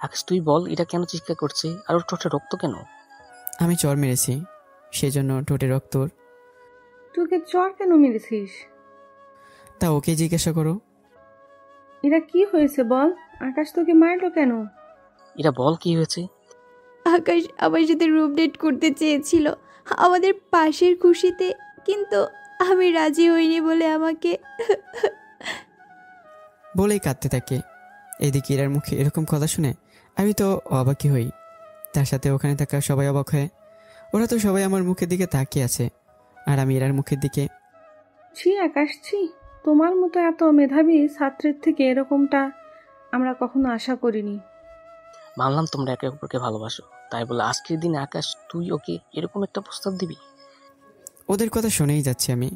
আকাশ তুই বল, এটা কেন চিৎকার করছে আর ওর ঠোঁটে রক্ত কেন? আমি চর মেরেছি, সেজন্য ঠোঁটে রক্ত। তোকে চর কেন মেরেছিস? তা ওকে জিজ্ঞাসা করো। এরা কি হয়েছে বল? আকাশ তোকে মারলো কেন? এটা বল কি হয়েছে? আকাশ আমার সাথে রুম ডেট করতে চেয়েছিল আমাদের পাশের খুশিতে, কিন্তু আমি রাজি হইনি বলে আমাকে। বলেই কাঁদতে থাকে। এদিকে ইরার মুখে এরকম কথা শুনে আমি তো অবাকই হই, তার সাথে ওখানে থাকা সবাই অবাক হয়। ওরা তো সবাই আমার মুখের দিকে তাকিয়ে আছে, আর আমি ইরার মুখের দিকে। ছি আকাশ ছি, তোমার মতো এত মেধাবী ছাত্রের থেকে এরকমটা আমরা কখনো আশা করিনি। মানলাম তোমরা একে অপরকে ভালোবাসো, তাই বলে আজকের দিনে আকাশ তুই ওকে এরকম একটা প্রস্তাব দিবি? ওদের কথা শুনেই যাচ্ছি আমি,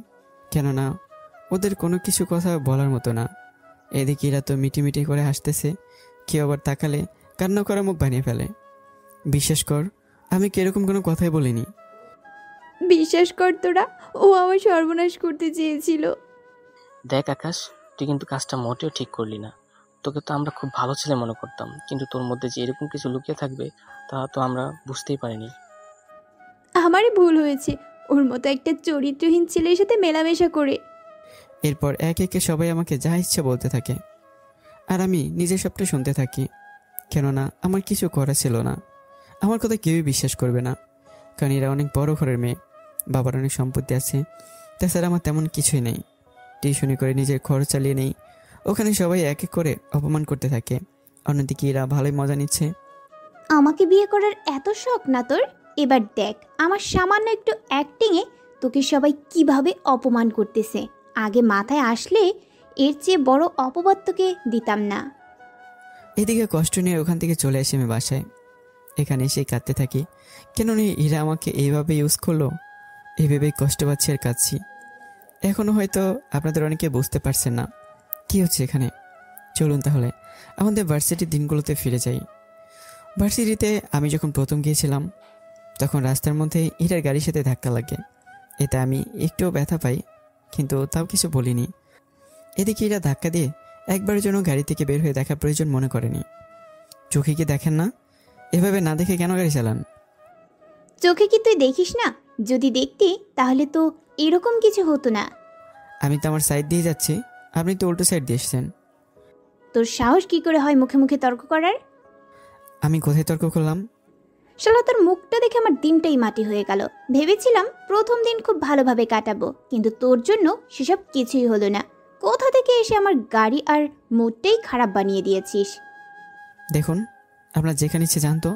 কেননা ওদের কোনো কিছু কথা বলার মতো না। এদিকে এরা তো মিটিমিটি করে হাসতেছে, কেউ আবার তাকালে কান্না করা মুখ বানিয়ে ফেলে। বিশ্বাস কর, আমি কি এরকম কোনো কথাই বলিনি। বিশ্বাস কর তোরা, ও আমার সর্বনাশ করতে চেয়েছিল। দেখ আকাশ, তুই কিন্তু কাজটা মোটেও ঠিক করলি না। তোকে তো আমরা খুব ভালো ছেলে মনে করতাম, কিন্তু তোর মধ্যে যে এরকম কিছু লুকিয়ে থাকবে তা তো আমরা বুঝতেই পারিনি। আমারই ভুল হয়েছে ওর মতো একটা চরিত্রহীন ছেলের সাথে মেলামেশা করে। এরপর এক একে সবাই আমাকে যা ইচ্ছে বলতে থাকে, আর আমি নিজের সবটা শুনতে থাকি, কেননা আমার কিছু করা ছিল না। আমার কথা কেউই বিশ্বাস করবে না, কারণ এরা অনেক বড় ঘরের মেয়ে, বাবার অনেক সম্পত্তি আছে, তাছাড়া আমার তেমন কিছুই নেই। টিউশনি করে নিজের খরচ চালিয়ে নেই। ওখানে সবাই এক এক করে অপমান করতে থাকে, অন্যদিকে এরা ভালোই মজা নিচ্ছে। আমাকে বিয়ে করার এত শখ না তোর? এবার দেখ আমার সামান্য একটু অ্যাক্টিংয়ে তোকে সবাই কিভাবে অপমান করতেছে। আগে মাথায় আসলে এর চেয়ে বড় অপবাদ তোকে দিতাম না। এদিকে কষ্ট নিয়ে ওখান থেকে চলে আসি আমি বাসায়। এখানে এসে কাঁদতে থাকি, কেন এরা আমাকে এইভাবে ইউজ করলো, এইভাবেই কষ্ট পাচ্ছি আর কাঁদছি। এখনও হয়তো আপনাদের অনেকে বুঝতে পারছেন না কি হচ্ছে এখানে। চলুন তাহলে আমাদের ভার্সিটির দিনগুলোতে ফিরে যাই। ভার্সিটিতে আমি যখন প্রথম গিয়েছিলাম, তখন রাস্তার মধ্যে ইরার গাড়ির সাথে ধাক্কা লাগে। এতে আমি একটুও ব্যথা পাই, কিন্তু তাও কিছু বলিনি। এদিকে ইরা ধাক্কা দিয়ে একবারের জন্য গাড়ি থেকে বের হয়ে দেখা প্রয়োজন মনে করেনি। চোখে কি দেখেন না? এভাবে না দেখে কেন গাড়ি চালান? চোখে কি তুই দেখিস না? যদি দেখতি তাহলে তো এরকম কিছু হতো না। আমি তো আমার সাইড দিয়ে যাচ্ছি, আপনি তো উল্টো সাইড দিয়ে এসছেন। তোর সাহস কি করে হয় মুখে মুখে তর্ক করার? আমি কোথায় তর্ক করলাম? শালা তোর মুখটা দেখে আমার দিনটাই মাটি হয়ে গেল। ভেবেছিলাম প্রথম দিন খুব ভালোভাবে কাটাবো, কিন্তু তোর জন্য সেসব কিছুই হলো না। কোথা থেকে এসে আমার গাড়ি আর মুডটাই খারাপ বানিয়ে দিয়েছিস। দেখুন, আপনার যেখানে ইচ্ছে জানতো।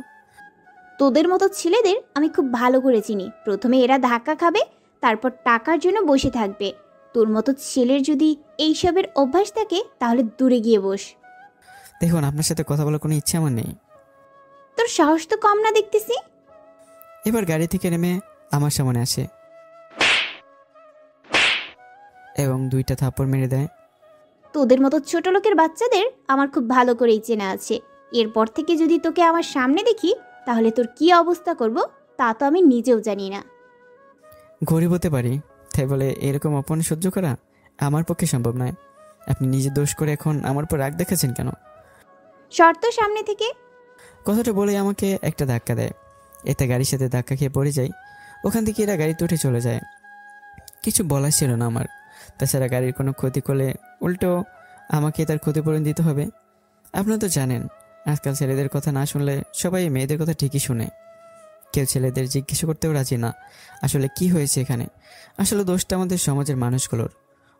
তোদের মতো ছেলেদের আমি খুব ভালো করে চিনি। প্রথমে এরা ধাক্কা খাবে, তারপর টাকার জন্য বসে থাকবে। তোর মতো ছেলের যদি এইসবের অভ্যাস থাকে তাহলে দূরে গিয়ে বস। দেখুন, আপনার সাথে কথা বলার কোনো ইচ্ছে আমার নেই। তোর সাহস তো কম না দেখতেছি। এবার গাড়ি থেকে নেমে আমার সামনে আসে এবং দুইটা থাপ্পড় মেরে দেয়। তোদের মতো ছোট লোকের বাচ্চাদের আমার খুব ভালো করেই চেনা আছে। এরপর থেকে যদি তোকে আমার সামনে দেখি তাহলে তোর কি অবস্থা করব তা তো আমি নিজেও জানি না। গরিব হতে পারি, তাই বলে এরকম অপমান সহ্য করা আমার পক্ষে সম্ভব নয়। আপনি নিজে দোষ করে এখন আমার উপর রাগ দেখাচ্ছেন কেন? শর্ত সামনে থেকে। কথাটা বলে আমাকে একটা ধাক্কা দেয়। এতে গাড়ির সাথে ধাক্কা খেয়ে পড়ে যাই। ওখান থেকে এরা গাড়িতে উঠে চলে যায়। কিছু বলার ছিল না আমার। তাছাড়া গাড়ির কোনো ক্ষতি করলে উল্টো আমাকে তার ক্ষতিপূরণ দিতে হবে। আপনারা তো জানেন, আজকাল ছেলেদের কথা না শুনলে সবাই মেয়েদের কথা ঠিকই শুনে। কেউ ছেলেদের জিজ্ঞেস করতেও রাজি না আসলে কি হয়েছে এখানে। আসলে দোষটা আমাদের সমাজের মানুষগুলোর।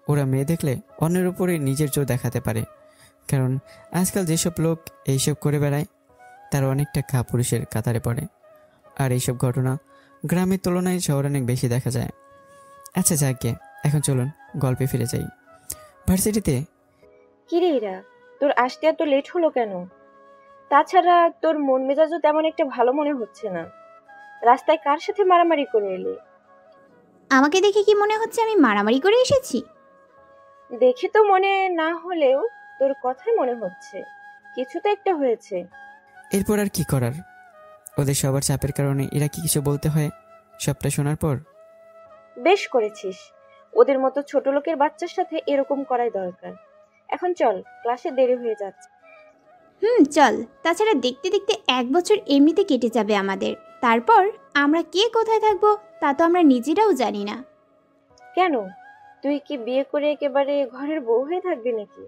ওরা মেয়ে দেখলে অন্যের উপরে নিজের জোর দেখাতে পারে, কারণ আজকাল যেসব লোক এইসব করে বেড়ায় তারা অনেকটা কাপুরুষের কাতারে পড়ে। আর এইসব ঘটনা গ্রামের তুলনায় শহরে অনেক বেশি দেখা যায়। আচ্ছা যাকে, এখন চলুন গল্পে ফিরে যাই। ভার্সিটিতে। কিরে এরা, তোর আসতে এত লেট হলো কেন? তাছাড়া তোর মন মেজাজও তেমন একটা ভালো মনে হচ্ছে না। রাস্তায় কার সাথে মারামারি করে এলি? আমাকে দেখে কি মনে হচ্ছে আমি মারামারি করে এসেছি? দেখে তো মনে না হলেও তোর কথাই মনে হচ্ছে কিছু তো একটা হয়েছে। এরপর আর কি করার, ওদের সবার চাপের কারণে এরা কি কিছু বলতে হয়। সবটা শোনার পর বেশ করেছিস, ওদের মতো ছোট লোকের বাচ্চার সাথে এরকম করাই দরকার। এখন চল, ক্লাসে দেরি হয়ে যাচ্ছে। চল। তাছাড়া দেখতে দেখতে 1 বছর এমনিতে কেটে যাবে আমাদের। তারপর আমরা কে কোথায় থাকবো তা তো আমরা নিজেরাও জানি না। কেন, তুই কি বিয়ে করে একেবারে ঘরের বউ হয়ে থাকবি নাকি?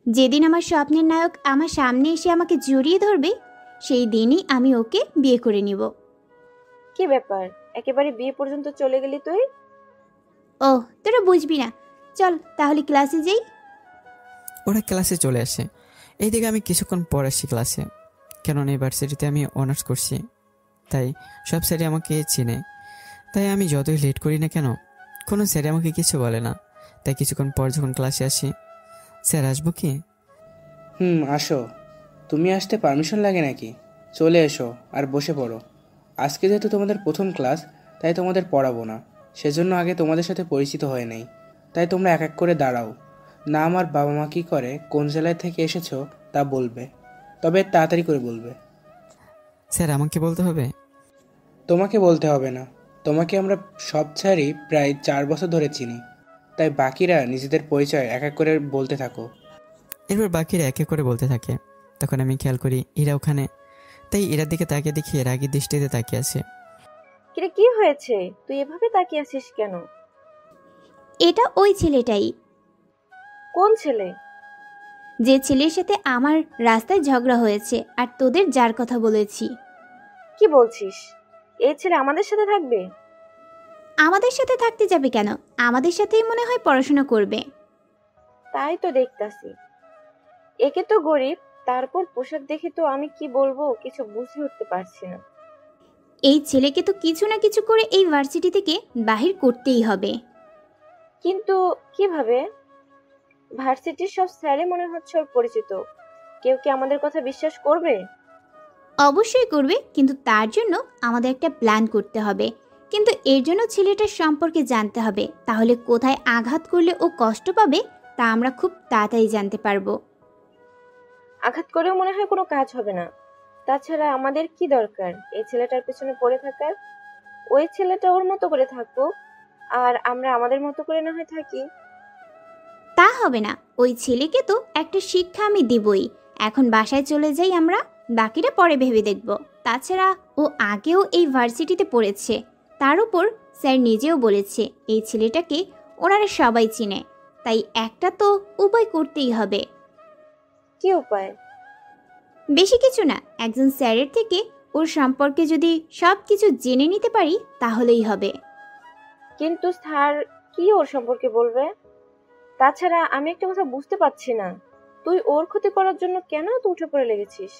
যেদিন আমার স্বপ্নের নায়ক আমার সামনে এসে আমাকে জড়িয়ে ধরবে সেই দিনই আমি ওকে বিয়ে করে নিব। কি ব্যাপার, একেবারে বিয়ে পর্যন্ত চলে গেলি তুই? ও, তোরা বুঝবি না। চল তাহলে ক্লাসে যাই। ওরা ক্লাসে চলে আসে। এইদিকে আমি কিছুক্ষণ পর আসছি ক্লাসে, কেননা ইউনিভার্সিটিতে আমি অনার্স করছি, তাই সব স্যারই আমাকে চেনে। তাই আমি যতই লেট করি না কেন কোনো স্যারে আমাকে কিছু বলে না। তাই কিছুক্ষণ পর যখন ক্লাসে আসি, স্যার আসবো কি? আসো। তুমি আসতে পারমিশন লাগে নাকি? চলে এসো আর বসে পড়ো। আজকে যেহেতু তোমাদের প্রথম ক্লাস, তাই তোমাদের পড়াবো না, সেজন্য আগে তোমাদের সাথে পরিচিত হয়ে নেই। তাই তোমরা এক এক করে দাঁড়াও। না আমার বাবা মা কী করে, কোন জেলায় থেকে এসেছো তা বলবে, তবে তাড়াতাড়ি করে বলবে। স্যার আমাকে বলতে হবে? তোমাকে বলতে হবে না, তোমাকে আমরা সব স্যারই প্রায় 4 বছর ধরে চিনি, তাই বাকিরা নিজেদের পরিচয় এক এক করে বলতে থাকো। এরপর বাকিরা এক এক করে বলতে থাকে। তখন আমি খেয়াল করি এরা ওখানে, তাই এরার দিকে তাকিয়ে দেখি এর আগের দৃষ্টিতে তাকিয়ে আছে। কিরে, কি হয়েছে? তুই এভাবে তাকিয়ে আছিস কেন? এটা ওই ছেলেটাই, কোন ছেলে? যে ছেলের সাথে আমার রাস্তায় ঝগড়া হয়েছে আর তোদের যার কথা বলেছি। কি বলছিস? এই ছেলে আমাদের সাথে থাকবে? আমাদের সাথে থাকতে যাবে কেন? আমাদের সাথেই মনে হয় পড়াশোনা করবে। তাই তো দেখতাছি। একে তো গরিব, তারপর পোশাক দেখে তো আমি কি বলবো কিছু বুঝে উঠতে পারছি না। এই ছেলেকে তো কিছু না কিছু করে এই ভার্সিটি থেকে বাহির করতেই হবে। কিন্তু কিভাবে? ভার্সিটির সব স্যারে মনে হচ্ছে ওর পরিচিত। কেউ কি আমাদের কথা বিশ্বাস করবে? অবশ্যই করবে, কিন্তু তার জন্য আমাদের একটা প্ল্যান করতে হবে। কিন্তু এর জন্য ছেলেটার সম্পর্কে জানতে হবে, তাহলে কোথায় আঘাত করলে ও কষ্ট পাবে তা আমরা খুব তাড়াতাড়ি জানতে পারবো। আঘাত করেও মনে হয় কোনো কাজ হবে না। তাছাড়া আমাদের কি দরকার এই ছেলেটার পেছনে পড়ে থাকার? ওই ছেলেটা ওর মতো করে থাকুক, আর আমরা আমাদের মতো করে না হয় থাকি। তা হবে না, ওই ছেলেকে তো একটা শিক্ষা আমি দিবই। এখন বাসায় চলে যাই আমরা, বাকিটা পরে ভেবে দেখব। তাছাড়া ও আগেও এই ভার্সিটিতে পড়েছে, তার উপর স্যার নিজেও বলেছে এই ছেলেটাকে ওনারা সবাই চিনে, তাই একটা তো উপায় করতেই হবে। কি উপায়? বেশি কিছু না, একজন স্যারের থেকে ওর সম্পর্কে যদি সব কিছু জেনে নিতে পারি তাহলেই হবে। কিন্তু স্যার কি ওর সম্পর্কে বলবে? তাছাড়া আমি একটা কথা বুঝতে পারছি না, তুই ওর ক্ষতি করার জন্য কেন তো উঠে পড়ে লেগেছিস?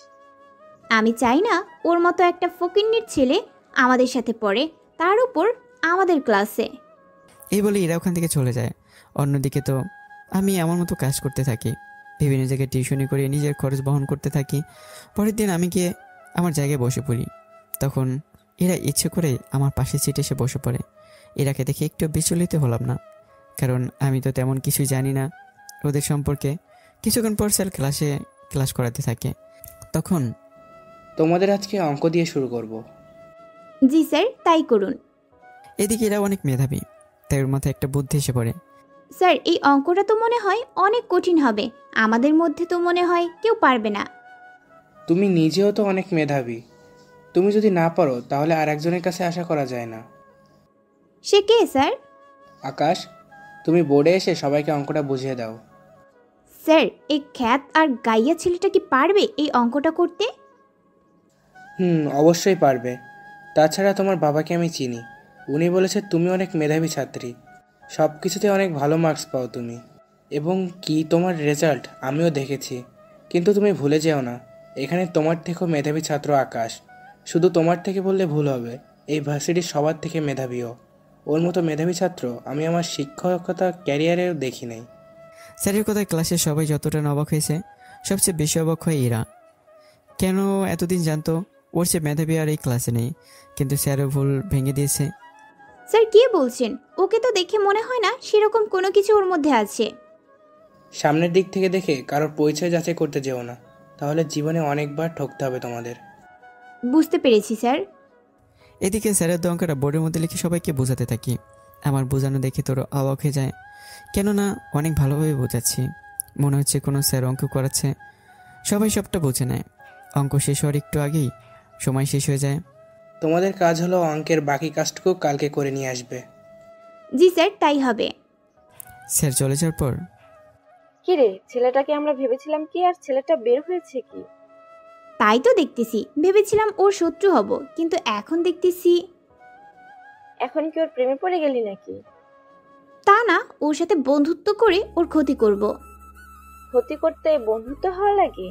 আমি চাই না ওর মতো একটা ফকিন্নির ছেলে আমাদের সাথে পড়ে, তার উপর আমাদের ক্লাসে। এই বলে এরা ওখান থেকে চলে যায়। অন্যদিকে তো আমি আমার মতো কাজ করতে থাকি, বিভিন্ন জায়গায় টিউশনি করে নিজের খরচ বহন করতে থাকি। পরের দিন আমি গিয়ে আমার জায়গায় বসে পড়ি। তখন এরা ইচ্ছে করে আমার পাশে সিটে এসে বসে পড়ে। এরাকে দেখে একটু বিচলিত হলাম না, কারণ আমি তো তেমন কিছুই জানি না ওদের সম্পর্কে। কিছুক্ষণ পর স্যার ক্লাস করাতে থাকে। তখন তোমাদের আজকে অঙ্ক দিয়ে শুরু করব। জি স্যার, তাই করুন। এদিকে এরা অনেক মেধাবী, তাই ওর মাথায় একটা বুদ্ধি এসে পড়ে। স্যার, এই অঙ্কটা তো মনে হয় অনেক কঠিন হবে, আমাদের মধ্যে তো মনে হয় কেউ পারবে না। তুমি নিজেও তো অনেক মেধাবী, তুমি যদি না পারো তাহলে আর একজনের কাছে আশা করা যায় না। সে কে স্যার? আকাশ, তুমি বোর্ডে এসে সবাইকে অঙ্কটা বুঝিয়ে দাও। স্যার, এই খ্যাত আর গাইয়া ছেলেটা কি পারবে এই অঙ্কটা করতে? অবশ্যই পারবে। তাছাড়া তোমার বাবাকে আমি চিনি, উনি বলেছে তুমি অনেক মেধাবী ছাত্রী, সব কিছুতে অনেক ভালো মার্কস পাও তুমি, এবং কি তোমার রেজাল্ট আমিও দেখেছি। কিন্তু তুমি ভুলে যেও না, এখানে তোমার থেকেও মেধাবী ছাত্র আকাশ। শুধু তোমার থেকে বললে ভুল হবে, এই ভার্সিটির সবার থেকে মেধাবীও। ওর মতো মেধাবী ছাত্র আমি আমার শিক্ষকতা ক্যারিয়ারেও দেখি নাই। স্যারের কথায় ক্লাসে সবাই যতটা অবাক হয়েছে, সবচেয়ে বেশি অবাক হয় এরা। কেন এতদিন জানতো ওর সে মেধাবী আর এই ক্লাসে নেই, কিন্তু স্যারও ভুল ভেঙে দিয়েছে। স্যার কি বলছেন? ওকে তো দেখে মনে হয় না সেরকম কোনো কিছু ওর মধ্যে আছে। সামনের দিক থেকে দেখে কারোর পরিচয় যাচাই করতে যেও না, তাহলে জীবনে অনেকবার ঠকতে হবে তোমাদের। বুঝতে পেরেছি স্যার। এদিকে স্যারের অঙ্কটা বোর্ডের মধ্যে লিখে সবাইকে বোঝাতে থাকি। আমার বোঝানো দেখে তোর অবাক হয়ে যায়, কেননা অনেক ভালোভাবে বোঝাচ্ছি, মনে হচ্ছে কোনো স্যার অঙ্ক করাচ্ছে। সবাই সবটা বুঝে নেয়। অঙ্ক শেষ হওয়ার একটু আগেই সময় শেষ হয়ে যায়। তোমাদের কাজ হলো অঙ্কের বাকি কাজটুকু কালকে করে নিয়ে আসবে। জি স্যার, তাই হবে। স্যার চলে যাওয়ার পর কি রে, ছেলেটাকে আমরা ভেবেছিলাম কি আর ছেলেটা বের হয়েছে কি? তাই তো দেখতেছি, ভেবেছিলাম ওর শত্রু হব, কিন্তু এখন দেখতেছি এখন কি ওর প্রেমে পড়ে গেলি নাকি? তা না, ওর সাথে বন্ধুত্ব করে ওর ক্ষতি করব। ক্ষতি করতে বন্ধুত্ব হওয়া লাগে?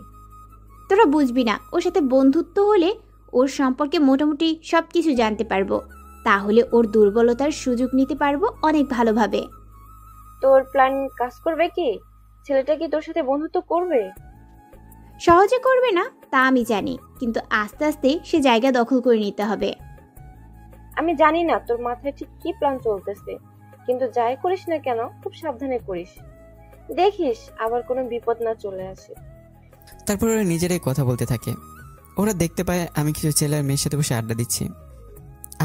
তোরা বুঝবি না, ওর সাথে বন্ধুত্ব হলে ওর সম্পর্কে মোটামুটি সব কিছু জানতে পারবো, তাহলে ওর দুর্বলতার সুযোগ নিতে পারবো অনেক ভালোভাবে। তোর প্ল্যান কাজ করবে কি? ছেলেটা কি তোর সাথে বন্ধুত্ব করবে? সহজে করবে না তা আমি জানি, কিন্তু আস্তে আস্তে সে জায়গা দখল করে নিতে হবে। আমি জানি না তোর মাথায় ঠিক কি প্ল্যান চলতেছে, কিন্তু যাই করিস না কেন খুব সাবধানে করিস, দেখিস আবার কোনো বিপদ না চলে আসে। তারপর ওরা নিজেরাই কথা বলতে থাকে। ওরা দেখতে পায় আমি কিছু ছেলে আর মেয়ের সাথে বসে আড্ডা দিচ্ছি।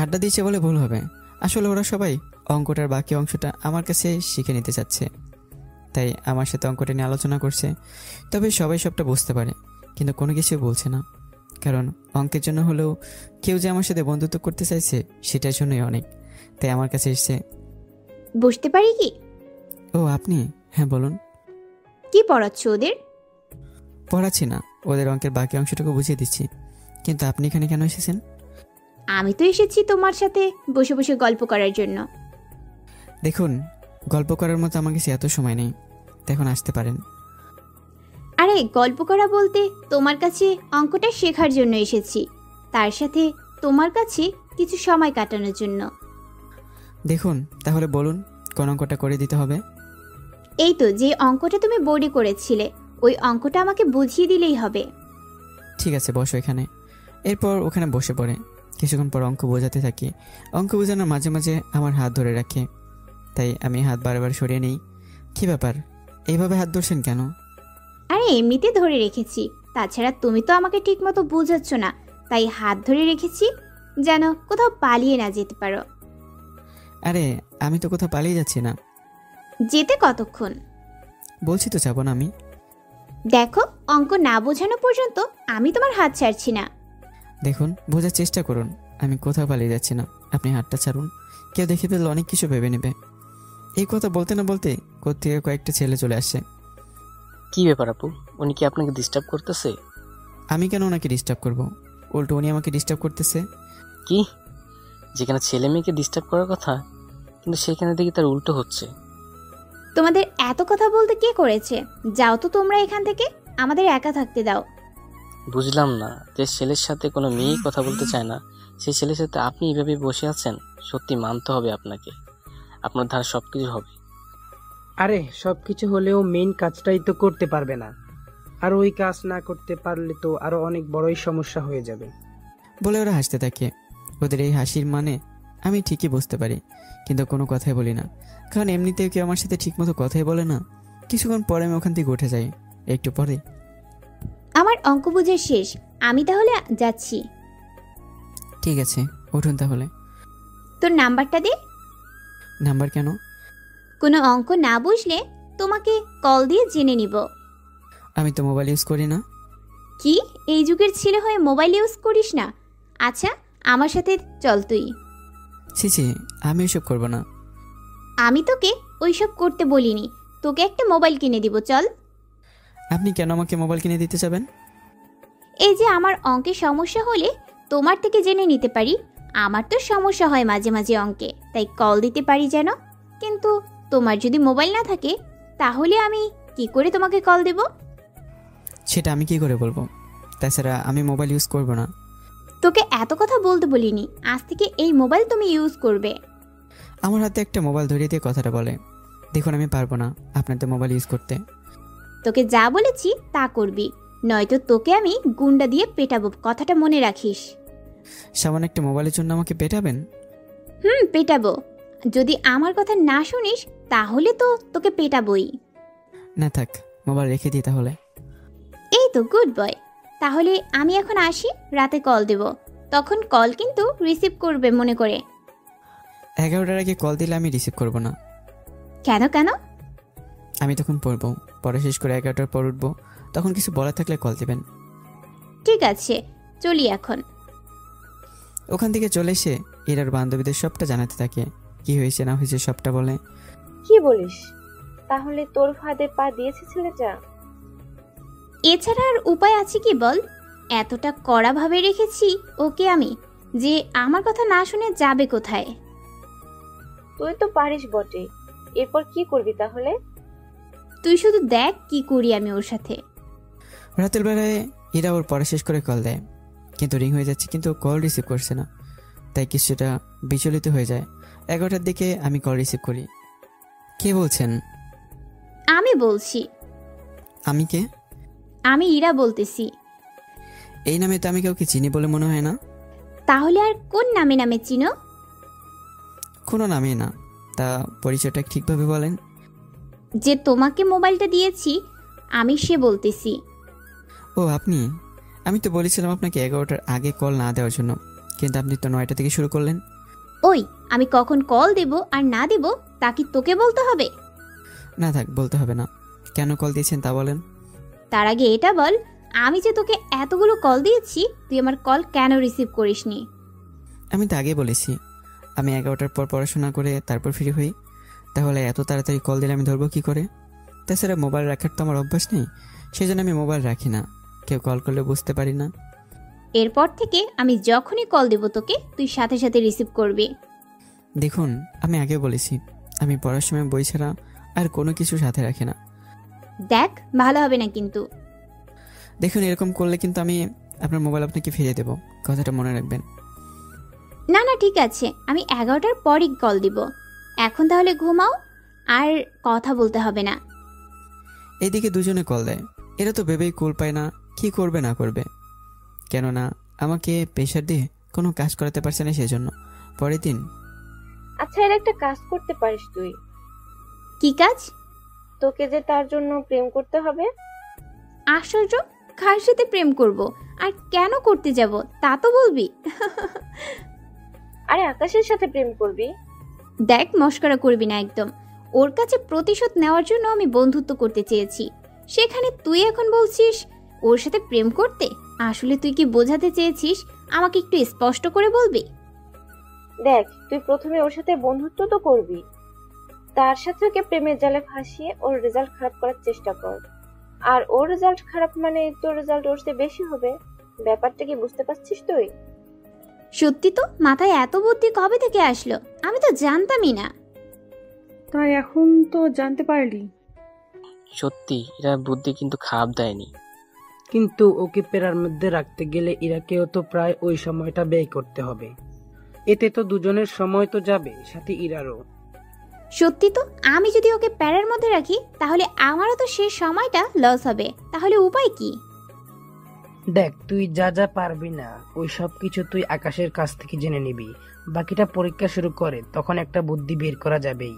আড্ডা দিচ্ছে বলে ভুল হবে, আসলে ওরা সবাই অঙ্কটার বাকি অংশটা আমার কাছে শিখে নিতে চাচ্ছে, তাই আমার সাথে অঙ্কটা নিয়ে আলোচনা করছে। তবে সবাই সবটা বুঝতে পারে, কিন্তু কোনো কিছু বলছে না, কারণ অঙ্কের জন্য হলেও কেউ যে আমার সাথে বন্ধুত্ব করতে চাইছে সেটার জন্যই অনেক। তাই আমার কাছে এসছে। বুঝতে পারি কি? ও আপনি? হ্যাঁ বলুন। কি পড়াচ্ছ ওদের? পড়াচ্ছি না, ওদের অঙ্কের বাকি অংশটুকু বুঝিয়ে দিচ্ছি। কিন্তু আপনি এখানে কেন এসেছেন? আমি তো এসেছি তোমার সাথে বসে বসে গল্প করার জন্য। দেখুন, গল্প করার মতো আমার কাছে এত সময় নেই, তো এখন আসতে পারেন। আরে গল্প করা বলতে তোমার কাছে অঙ্কটা শেখার জন্য এসেছি, তার সাথে তোমার কাছে কিছু সময় কাটানোর জন্য। দেখুন তাহলে বলুন, কোন অঙ্কটা করে দিতে হবে? এই তো, যে অঙ্কটা তুমি বোর্ডে করেছিলে ওই অঙ্কটা আমাকে বুঝিয়ে দিলেই হবে। ঠিক আছে, বসো এখানে। এরপর ওখানে বসে পড়ে। কিছুক্ষণ পর অঙ্ক বোঝাতে থাকি। অঙ্ক বোঝানোর মাঝে মাঝে আমার হাত ধরে রাখে, তাই আমি হাত বারবার সরিয়ে নিই। কী ব্যাপার, এইভাবে হাত ধরছেন কেন? আরে এমনিতে ধরে রেখেছি, তাছাড়া তুমি তো আমাকে ঠিক মতো বোঝাচ্ছ না, তাই হাত ধরে রেখেছি যেন কোথাও পালিয়ে না যেতে পারো। আরে আমি তো কোথাও পালিয়ে যাচ্ছি না। যেতে কতক্ষণ? বলছি তো যাবো না আমি। দেখো, অঙ্ক না বোঝানো পর্যন্ত আমি তোমার হাত ছাড়ছি না। দেখুন, বোঝার চেষ্টা করুন, আমি কোথাও পালিয়ে যাচ্ছি না। আপনি হাতটা ছাড়ুন, কেউ দেখে ফেললে অনেক কিছু ভেবে নেবে। এই কথা বলতে না বলতে কোত্থেকে কয়েকটা ছেলে চলে আসছে। কি ব্যাপার আপু, উনি কি আপনাকে ডিস্টার্ব করতেছে? আমি কেন ওনাকে ডিস্টার্ব করব? উল্টো উনি আমাকে ডিস্টার্ব করতেছে। কি? যেখানে ছেলে মেয়েকে ডিস্টার্ব করার কথা, কিন্তু সেখানে দেখি তার উল্টো হচ্ছে। তোমাদের এত কথা বলতে কে করেছে? যাও তো তোমরা এখান থেকে, আমাদের একা থাকতে দাও। বুঝলাম না, যে ছেলের সাথে কোনো মেয়েই কথা বলতে চায় না, সেই ছেলের সাথে আপনি এইভাবে বসে আছেন। সত্যি মানতে হবে আপনাকে, আপনার ধারা সবকিছু হবে। আরে সব কিছু হলেও মেইন কাজটাই তো করতে পারবে না, আর ওই কাজ না করতে পারলে তো আরো অনেক বড়ই সমস্যা হয়ে যাবে। বলে ওরা হাসতে থাকে। ওদের এই হাসির মানে আমি ঠিকই বুঝতে পারি, কিন্তু কোনো কথাই বলি না, কারণ এমনিতেও কেউ আমার সাথে ঠিকমতো কথাই বলে না। কিছুক্ষণ পরে আমি ওখান থেকে উঠে যাই। একটু পরে আমার অঙ্ক বোঝা শেষ, আমি তাহলে যাচ্ছি। ঠিক আছে, উঠুন তাহলে। তোর নাম্বারটা দে। নাম্বার কেন? কোনো অঙ্ক না বুঝলে তোমাকে কল দিয়ে জেনে নিব। আমি তো মোবাইল ইউজ করি না। কি, এই যুগের ছেলে হয়ে মোবাইল ইউজ করিস না? আচ্ছা, আমার সাথে চল তুই। ছি ছি, আমি এসব করবো না। আমি তোকে ওইসব করতে বলিনি, তোকে একটা মোবাইল কিনে দিব, চল। আপনি কেন আমাকে মোবাইল কিনে দিতে চাবেন? এই যে আমার অঙ্কে সমস্যা হলে তোমার থেকে জেনে নিতে পারি। আমার তো সমস্যা হয় মাঝে মাঝে অঙ্কে, তাই কল দিতে পারি যেন। কিন্তু তোমার যদি মোবাইল না থাকে তাহলে আমি কি করে তোমাকে কল দেব? সেটা আমি কি করে বলবো? তাছাড়া আমি মোবাইল ইউজ করবো না। তোকে এত কথা বলতে বলিনি, আজ থেকে এই মোবাইল তুমি ইউজ করবে। আমার হাতে একটা মোবাইল ধরিয়ে দিয়ে কথাটা বলে। দেখুন, আমি পারবো না আপনাদের মোবাইল ইউজ করতে। তোকে যা বলেছি তা করবি, নয়তো তোকে আমি গুন্ডা দিয়ে পেটাবো, কথাটা মনে রাখিস। সামান্য একটা মোবাইলের জন্য আমাকে পেটাবেন? পেটাবো। যদি আমার কথা না শুনিস তাহলে তো তোকে পেটাবই। না থাক, মোবাইল রেখে দিই তাহলে। এই তো গুড বয়। তাহলে আমি এখন আসি, রাতে কল দেব, তখন কল কিন্তু রিসিভ করবে মনে করে। 11টার আগে কল দিলে আমি রিসিভ করবো না। কেন কেন? আমি তখন পড়বো, পড়া শেষ করে 11টার পর উঠবো, তখন কিছু বলা থাকলে কল দেবেন। ঠিক আছে, চলি এখন। ওখান থেকে চলে এসে ইরার বান্ধবীদের সবটা জানাতে থাকে, কি হয়েছে না হয়েছে সবটা বলে। কি বলিস? তাহলে তোর ফাঁদে পা দিয়েছে ছেলেটা? এছাড়া আর উপায় আছে কি বল? এতটা কড়াভাবে রেখেছি ওকে আমি, যে আমার কথা না শুনে যাবে কোথায়। তুই তো পারিস বটে, এরপর কি করবি তাহলে? তুই শুধু দেখ কি করি আমি ওর সাথে। রাতের বেলায় ইরা ওর পড়া শেষ করে কল দেয়, কিন্তু রিং হয়ে যাচ্ছে, কিন্তু কল রিসিভ করছে না। তাই কিছুটা বিচলিত হয়ে যায়। 11টার দিকে আমি কল রিসিভ করি। কে বলছেন? আমি বলছি। আমি কে? আমি ইরা বলতেছি। এই নামে তো আমি কাউকে চিনি বলে মনে হয় না। তাহলে আর কোন নামে নামে চিনো? কোনো নামই না। তা পরিচয়টা ঠিকভাবে বলেন। যে তোমাকে মোবাইলটা দিয়েছি আমি সে বলতেছি। ও আপনি? আমি তো বলেছিলাম আপনাকে 11টার আগে কল না দেওয়ার জন্য, কিন্তু আপনি তো 9টা থেকে শুরু করলেন। ওই আমি কখন কল দেব আর না দেব তা কি তোকে বলতে হবে? না থাক, বলতে হবে না। কেন কল দিয়েছেন তা বলেন। তার আগে এটা বল, আমি যে তোকে এতগুলো কল দিয়েছি তুই আমার কল কেন রিসিভ করিসনি? আমি তো আগে বলেছি আমি 11টার পর পড়াশোনা করে তারপর ফ্রি হই। তাহলে এত তাড়াতাড়ি কল দিলে আমি ধরবো কি করে? তাছাড়া মোবাইল রাখার তো আমার অভ্যাস নেই, সেই জন্য আমি মোবাইল রাখি না। কেউ কল করলে বুঝতে পারি না। এরপর থেকে আমি যখনই কল দেব তোকে তুই সাথে সাথে রিসিভ করবি। দেখুন, আমি আগে বলেছি আমি পড়ার সময় বই ছাড়া আর কোনো কিছু সাথে রাখি না। দেখ ভালো হবে না কিন্তু। দেখুন, এরকম করলে কিন্তু আমি আপনার মোবাইল আপনাকে ফিরিয়ে দেবো, কথাটা মনে রাখবেন। না না ঠিক আছে, আমি 11টার পরই কল দিব। এখন তাহলে ঘুমাও, আর কথা বলতে হবে না। এইদিকে দুজনে কল দেয়। এরা তো ভেবেই কুল পায় না কি করবে না করবে, কেননা আমাকে প্রেশার দিয়ে কোনো কাজ করাতে পারছে না, সেজন্য। পরের দিন, আচ্ছা, এর একটা কাজ করতে পারিস তুই। কি কাজ? তোকে যে তার জন্য প্রেম করতে হবে। আশ্চর্য, কার সাথে প্রেম করব আর কেন করতে যাব তা তো বলবি। আরে আকাশের সাথে প্রেম করবি। দেখ মস্করা করবি না একদম। ওর কাছে প্রতিশোধ নেওয়ার জন্য আমি বন্ধুত্ব করতে চেয়েছি, সেখানে তুই এখন বলছিস ওর সাথে প্রেম করতে। আসলে তুই কি বোঝাতে চেয়েছিস আমাকে একটু স্পষ্ট করে বলবি? দেখ, তুই প্রথমে ওর সাথে বন্ধুত্ব তো করবি, তার সাথে ওকে প্রেমের জালে ফাঁসিয়ে ওর রেজাল্ট খারাপ করার চেষ্টা কর। আর ওর রেজাল্ট খারাপ মানে তোর রেজাল্ট ওর চেয়ে বেশি হবে। ব্যাপারটা কি বুঝতে পারছিস তুই? সত্যি তো, মাথায় এত বুদ্ধি কবে থেকে আসলো? আমি তো জানতামই না। তাই এখন তো জানতে পারলি। সত্যি এরা বুদ্ধি কিন্তু খারাপ দেয়নি। কিন্তু ওকে পেরার মধ্যে রাখতে গেলে ইরাকেও তো প্রায় ওই সময়টা ব্যয় করতে হবে। এতে তো দুজনের সময় তো যাবে, সাথে ইরারও। সত্যি তো, আমি যদি ওকে প্যারের মধ্যে রাখি তাহলে আমারও তো সেই সময়টা লস হবে। তাহলে উপায় কি? দেখ, তুই যা যা পারবি না ওই সব কিছু তুই আকাশের কাছ থেকে জেনে নিবি। বাকিটা পরীক্ষা শুরু করে তখন একটা বুদ্ধি বের করা যাবেই।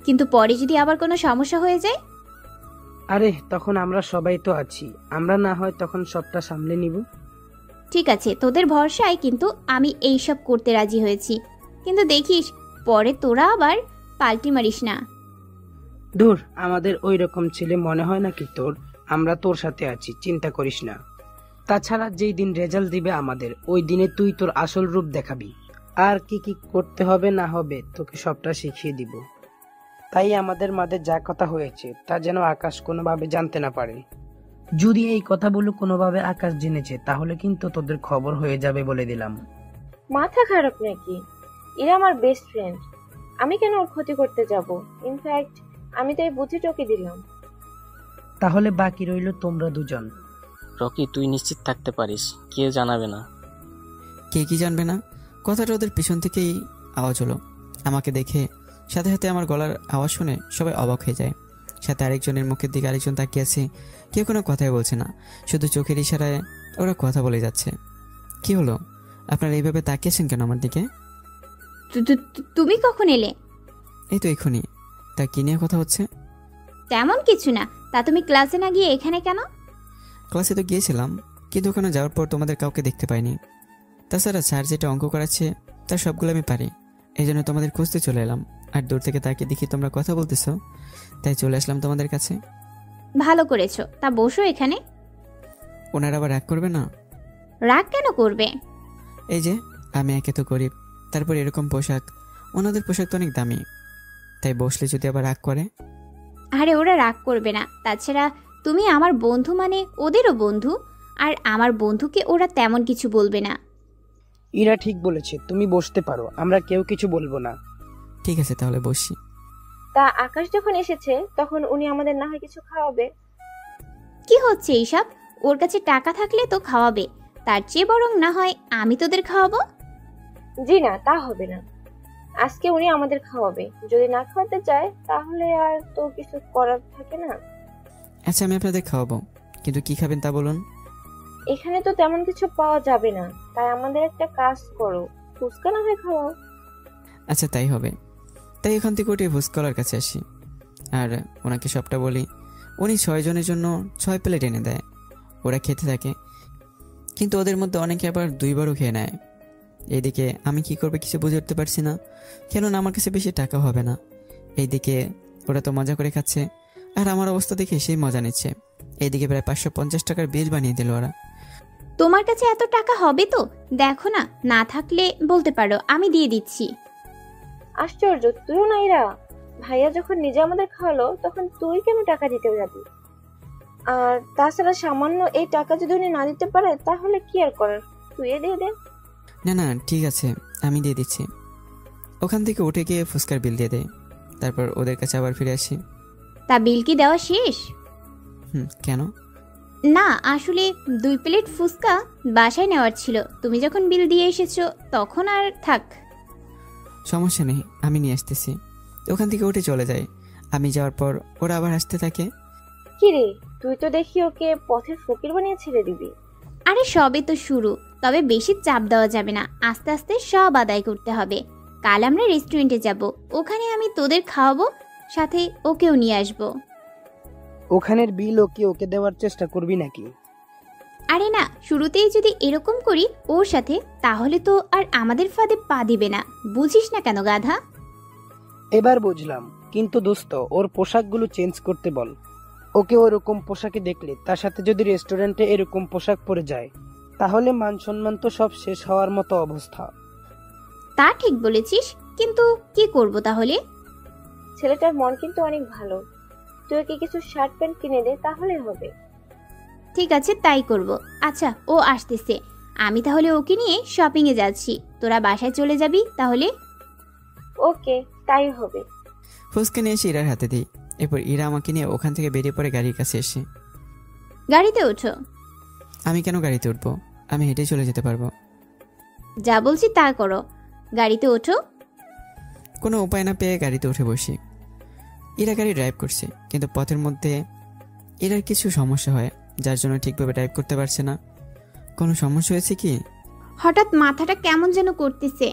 কিন্তু পরে যদি আবার কোনো সমস্যা হয়ে যায়? আরে তখন আমরা সবাই তো আছি, আমরা না হয় তখন সবটা সামলে নিব। ঠিক আছে, তোদের ভরসায় কিন্তু আমি এই সব করতে রাজি হয়েছি, কিন্তু দেখিস পরে তোরা আবার পাল্টি মারিস না। ধুর, আমাদের ওই রকম ছেলে মনে হয় নাকি তোর? আমরা তোর সাথে আছি, চিন্তা করিস না। তাছাড়া যেই দিন রেজাল্ট দিবে আমাদের, ওই দিনে তুই তোর আসল রূপ দেখাবি। আর কি কি করতে হবে না হবে তোকে সবটা শিখিয়ে দিব। তাই আমাদের মাঝে যা কথা হয়েছে তা যেন আকাশ কোনোভাবে জানতে না পারে। যদি এই কথাগুলো কোনোভাবে আকাশ জেনেছে তাহলে কিন্তু তোদের খবর হয়ে যাবে, বলে দিলাম। মাথা খারাপ নাকি? এরা আমার বেস্ট ফ্রেন্ড, আমি কেন ওর ক্ষতি করতে যাব? ইনফ্যাক্ট আমি তো এই বুদ্ধিটা ওকে দিলাম। তাহলে বাকি রইল তোমরা দুজন। রকি, তুই নিশ্চিত থাকতে পারিস কেউ জানাবে না। কে কি জানবে না? কথাটা ওদের পিছন থেকেই আওয়াজ হলো। আমাকে দেখে সাথে সাথে আমার গলার আওয়াজ শুনে সবাই অবাক হয়ে যায়। সাথে আরেকজনের মুখের দিকে আরেকজন তাকিয়ে আছে, কেউ কোনো কথাই বলছে না, শুধু চোখের ইশারায় ওরা কথা বলে যাচ্ছে। কি হলো, আপনারা এইভাবে তাকিয়েছেন কেন আমার দিকে? তুমি কখন এলে? এই তো এক্ষুনি। তা কি নিয়ে কথা হচ্ছে? তেমন কিছু না। তা তুমি ক্লাসে না গিয়ে এখানে কেন? ক্লাসে তো গিয়েছিলাম, কিন্তু ওখানে যাওয়ার পর তোমাদের কাউকে দেখতে পাইনি। তাছাড়া স্যার যেটা অঙ্ক করাচ্ছে তার সবগুলো আমি পারি, এই জন্য তোমাদের খুঁজতে চলে এলাম। আর দূর থেকে তাকে দেখি তোমরা কথা বলতেছো, তাই চলে আসলাম তোমাদের কাছে। ভালো করেছো। তা বসো এখানে। ওনারা আবার রাগ করবে না? রাগ কেন করবে? এই যে আমি একে তো গরিব, তারপর এরকম পোশাক, ওনাদের পোশাক তো অনেক দামি, তাই বসলে যদি আবার রাগ করে? আরে ওরা রাগ করবে না। তাছাড়া তুমি আমার বন্ধু মানে ওদেরও বন্ধু, আর আমার বন্ধুকে ওরা তেমন কিছু বলবে না। ইরা ঠিক বলেছে, তুমি বসতে পারো, আমরা কেউ কিছু বলবো না। ঠিক আছে তাহলে বসি। তা আকাশ যখন এসেছে তখন উনি আমাদের না হয় কিছু খাওয়াবে। কি হচ্ছে এইসব? ওর কাছে টাকা থাকলে তো খাওয়াবে, তার চেয়ে বরং না হয় আমি তোদের খাওয়াবো। জি না, তা হবে না। আজকে উনি আমাদের খাওয়াবে, যদি না খাওয়াতে চায় তাহলে আর তো কিছু করার থাকে না। আচ্ছা আমি আপনাদের খাওয়াবো, কিন্তু কি খাবেন তা বলুন। এখানে তো তেমন কিছু পাওয়া যাবে না, তাই আমাদের একটা কাজ করো, ফুচকা না হয় খাওয়াও। আচ্ছা তাই হবে। তাই এখান থেকে উঠে ফুসকলার কাছে আসি আর ওনাকে সবটা বলি। উনি 6 জনের জন্য 6 প্লেট এনে দেয়। ওরা খেতে থাকে, কিন্তু ওদের মধ্যে অনেকে আবার 2বারও খেয়ে নেয়। এইদিকে আমি কি করবে কিছু বুঝে উঠতে পারছি না, কেননা আমার কাছে বেশি টাকা হবে না। এইদিকে ওরা তো মজা করে খাচ্ছে, আর আমার অবস্থা দেখে সেই মজা নিচ্ছে। এইদিকে প্রায় 550 টাকার বিল বানিয়ে দিল ওরা। তোমার কাছে এত টাকা হবে তো দেখো না, না থাকলে বলতে পারো, আমি দিয়ে দিচ্ছি। আশ্চর্য, তুইও না ইরা। ভাইয়া যখন নিজে আমাদের খাওয়ালো তখন তুই কেন টাকা দিতে যাবি? আর তাছাড়া সামান্য এই টাকা যদি উনি না দিতে পারে তাহলে কি আর করার, তুই দিয়ে দে। না না ঠিক আছে, আমি দিয়ে দিচ্ছি। ওখান থেকে উঠে গিয়ে ফুচকার বিল দিয়ে দেয়, তারপর ওদের কাছে আবার ফিরে আসি। তা বিল কি দেওয়া শেষ? কেন? না আসলে 2 প্লেট ফুচকা বাসায় নেওয়ার ছিল, তুমি যখন বিল দিয়ে এসেছো তখন আর থাক। সমস্যা নেই, আমি নিয়ে আসতেছি। ওখান থেকে উঠে চলে যায়। আমি যাওয়ার পর ওরা আবার আসতে থাকে। কিরে, তুই তো দেখি ওকে পথের ফকির বানিয়ে ছেড়ে দিবি। আরে সবে তো শুরু, তবে বেশি চাপ দেওয়া যাবে না, আস্তে আস্তে সব আদায় করতে হবে। কাল আমরা রেস্টুরেন্টে যাব, ওখানে আমি তোদের খাওয়াবো, সাথে ওকেও নিয়ে আসবো। ওখানের বিল ওকে দেওয়ার চেষ্টা করবি নাকি? আরে না, শুরুতেই যদি এরকম করি ওর সাথে, তাহলে তো আর আমাদের ফাঁদে পা দিবে না। বুঝিস না কেন গাধা? এবার বুঝলাম, কিন্তু দোস্ত ওর পোশাকগুলো চেঞ্জ করতে বল। ওকে ওরকম পোশাকে দেখলে, তার সাথে যদি রেস্টুরেন্টে এরকম পোশাক পরে যায়, তাহলে মান সম্মান তো সব শেষ হওয়ার মতো অবস্থা। তা ঠিক বলেছিস, কিন্তু কি করব তাহলে? ছেলেটার মন কিন্তু অনেক ভালো, তুই ওকে কিছু শার্ট প্যান্ট কিনে দে, তাহলে হবে। ঠিক আছে তাই করব। আচ্ছা ও আসতেছে, আমি তাহলে ওকে নিয়ে শপিং এ যাচ্ছি, তোরা বাসায় চলে যাবি তাহলে। ওকে, তাই হবে। ফুচকা নিয়ে এসে ইরার হাতে দিই। এরপর ইরা আমাকে নিয়ে ওখান থেকে বেরিয়ে পড়ে গাড়ির কাছে এসে। গাড়িতে ওঠো। আমি কেন গাড়িতে উঠবো? আমি হেঁটে চলে যেতে পারবো। যা বলছি তা করো, গাড়িতে ওঠো। কোনো উপায় না পেয়ে গাড়িতে উঠে বসি। ইরা গাড়ি ড্রাইভ করছে, কিন্তু পথের মধ্যে ইরার কিছু সমস্যা হয়, যার জন্য ঠিকভাবে ড্রাইভ করতে পারছে না। কোনো সমস্যা হয়েছে কি? হঠাৎ মাথাটা কেমন যেন করতেছে।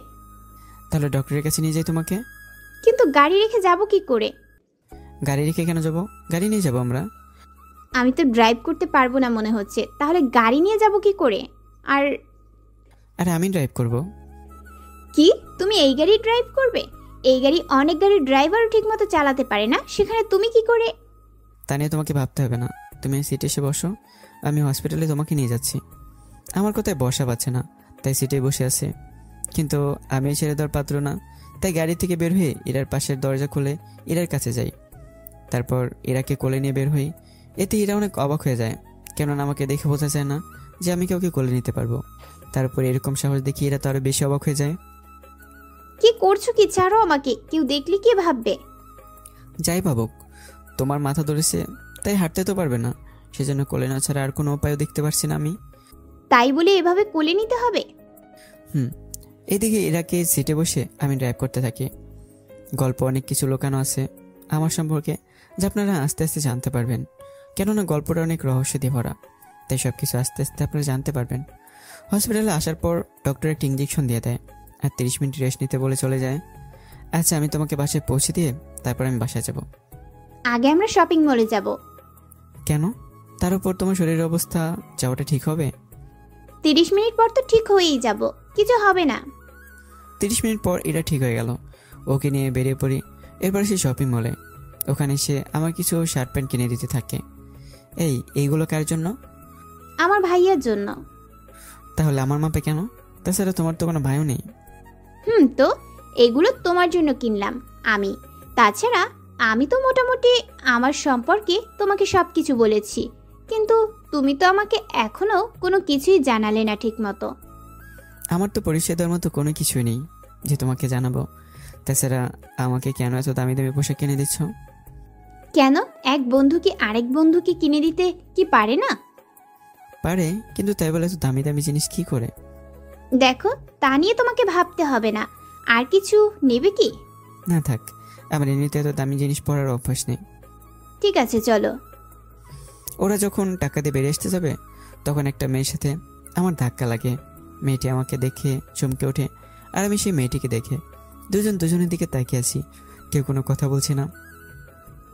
তাহলে ডক্টরের কাছে নিয়ে যাই তোমাকে। কিন্তু গাড়ি রেখে যাব কি করে? গাড়ি রেখে কেন যাবো? গাড়ি নিয়ে যাবো আমরা। আমি তো ড্রাইভ করতে পারবো না মনে হচ্ছে, তাহলে গাড়ি নিয়ে যাব কি করে? আর আরে আমি ড্রাইভ করব। কি, তুমি এই গাড়ি ড্রাইভ করবে? এই গাড়ি অনেক গাড়ির ড্রাইভারও ঠিক মতো চালাতে পারে না, সেখানে তুমি কি করে? তা নিয়ে তোমাকে ভাবতে হবে না, তুমি সিটে এসে বসো, আমি হসপিটালে তোমাকে নিয়ে যাচ্ছি। আমার কোথায় বসা পাচ্ছে না, তাই সিটে বসে আছে। কিন্তু আমি ছেড়ে দেওয়ার পাত্র না, তাই গাড়ি থেকে বের হয়ে ইরার পাশের দরজা খুলে ইরার কাছে যাই। তারপর ইরাকে কোলে নিয়ে বের হই। এতে ইরা অনেক অবাক হয়ে যায়, কেননা আমাকে দেখে বোঝা যায় না যে আমি কাউকে কোলে নিতে পারবো। তারপর এরকম সাহস দেখি এরা তো আরো বেশি অবাক হয়ে যায়। কি করছো কি? ছাড়ো আমাকে, কেউ দেখলে কি ভাববে? যাই ভাবুক, তোমার মাথা ধরেছে তাই হাঁটতে তো পারবে না, সেজন্য কোলে না ছাড়া আর কোনো উপায়ও দেখতে পারছি না আমি। তাই বলে এভাবে কোলে নিতে হবে? এইদিকে ইরাকে সিটে বসে আমি ড্রাইভ করতে থাকি। গল্প অনেক কিছু লুকানো আছে আমার সম্পর্কে, যা আপনারা আস্তে আস্তে জানতে পারবেন, কেননা গল্পটা অনেক রহস্য দিয়ে ভরা, তাই সব কিছু আস্তে আস্তে আপনারা জানতে পারবেন। হসপিটালে আসার পর ডক্টর একটা ইঞ্জেকশন দিয়ে দেয় আর 30 মিনিট রেস্ট নিতে বলে চলে যায়। আচ্ছা আমি তোমাকে বাসায় পৌঁছে দিয়ে তারপর আমি বাসায় যাব। আগে আমরা শপিং মলে যাব। কেন? তার উপর তোমার শরীরের অবস্থা, যাওয়াটা ঠিক হবে? 30 মিনিট পর তো ঠিক হয়েই যাব, কিছু হবে না। 30 মিনিট পর এটা ঠিক হয়ে গেল। ওকে নিয়ে বেরিয়ে পড়ি। এরপর সে শপিং মলে। ওখানে সে আমার কিছু শার্ট প্যান্ট কিনে দিতে থাকে। এইগুলো কার জন্য? আমার ভাইয়ার জন্য। তাহলে আমার মাপে কেন? তাছাড়া তোমার তো কোনো ভাইও নেই। তো এগুলো তোমার জন্য কিনলাম আমি। তাছাড়া আমি তো মোটামুটি আমার সম্পর্কে তোমাকে সব কিছু বলেছি, কিন্তু তুমি তো আমাকে এখনো কোনো কিছুই জানালে না ঠিক মতো। আমার তো পরিচয় দেওয়ার মতো কোনো কিছুই নেই যে তোমাকে জানাবো। তাছাড়া আমাকে কেন এত দামি দামি পোশাক কিনে দিচ্ছ? কেন, এক বন্ধু কি আরেক বন্ধুকে কিনে দিতে কি পারে না? পারে, কিন্তু তাই বলে এত দামি দামি জিনিস কি করে? দেখো, তা নিয়ে তোমাকে ভাবতে হবে না। আর কিছু নেবে কি? না থাক, আমার এমনিতে এত দামি জিনিস পরার অভ্যাস নেই। ঠিক আছে, চলো। ওরা যখন টাকা দিয়ে বেরিয়ে আসতে যাবে তখন একটা মেয়ের সাথে আমার ধাক্কা লাগে। মেয়েটি আমাকে দেখে চমকে ওঠে, আর আমি সেই মেয়েটিকে দেখে। দুজনের দিকে তাকিয়ে আছি, কেউ কোনো কথা বলছে না।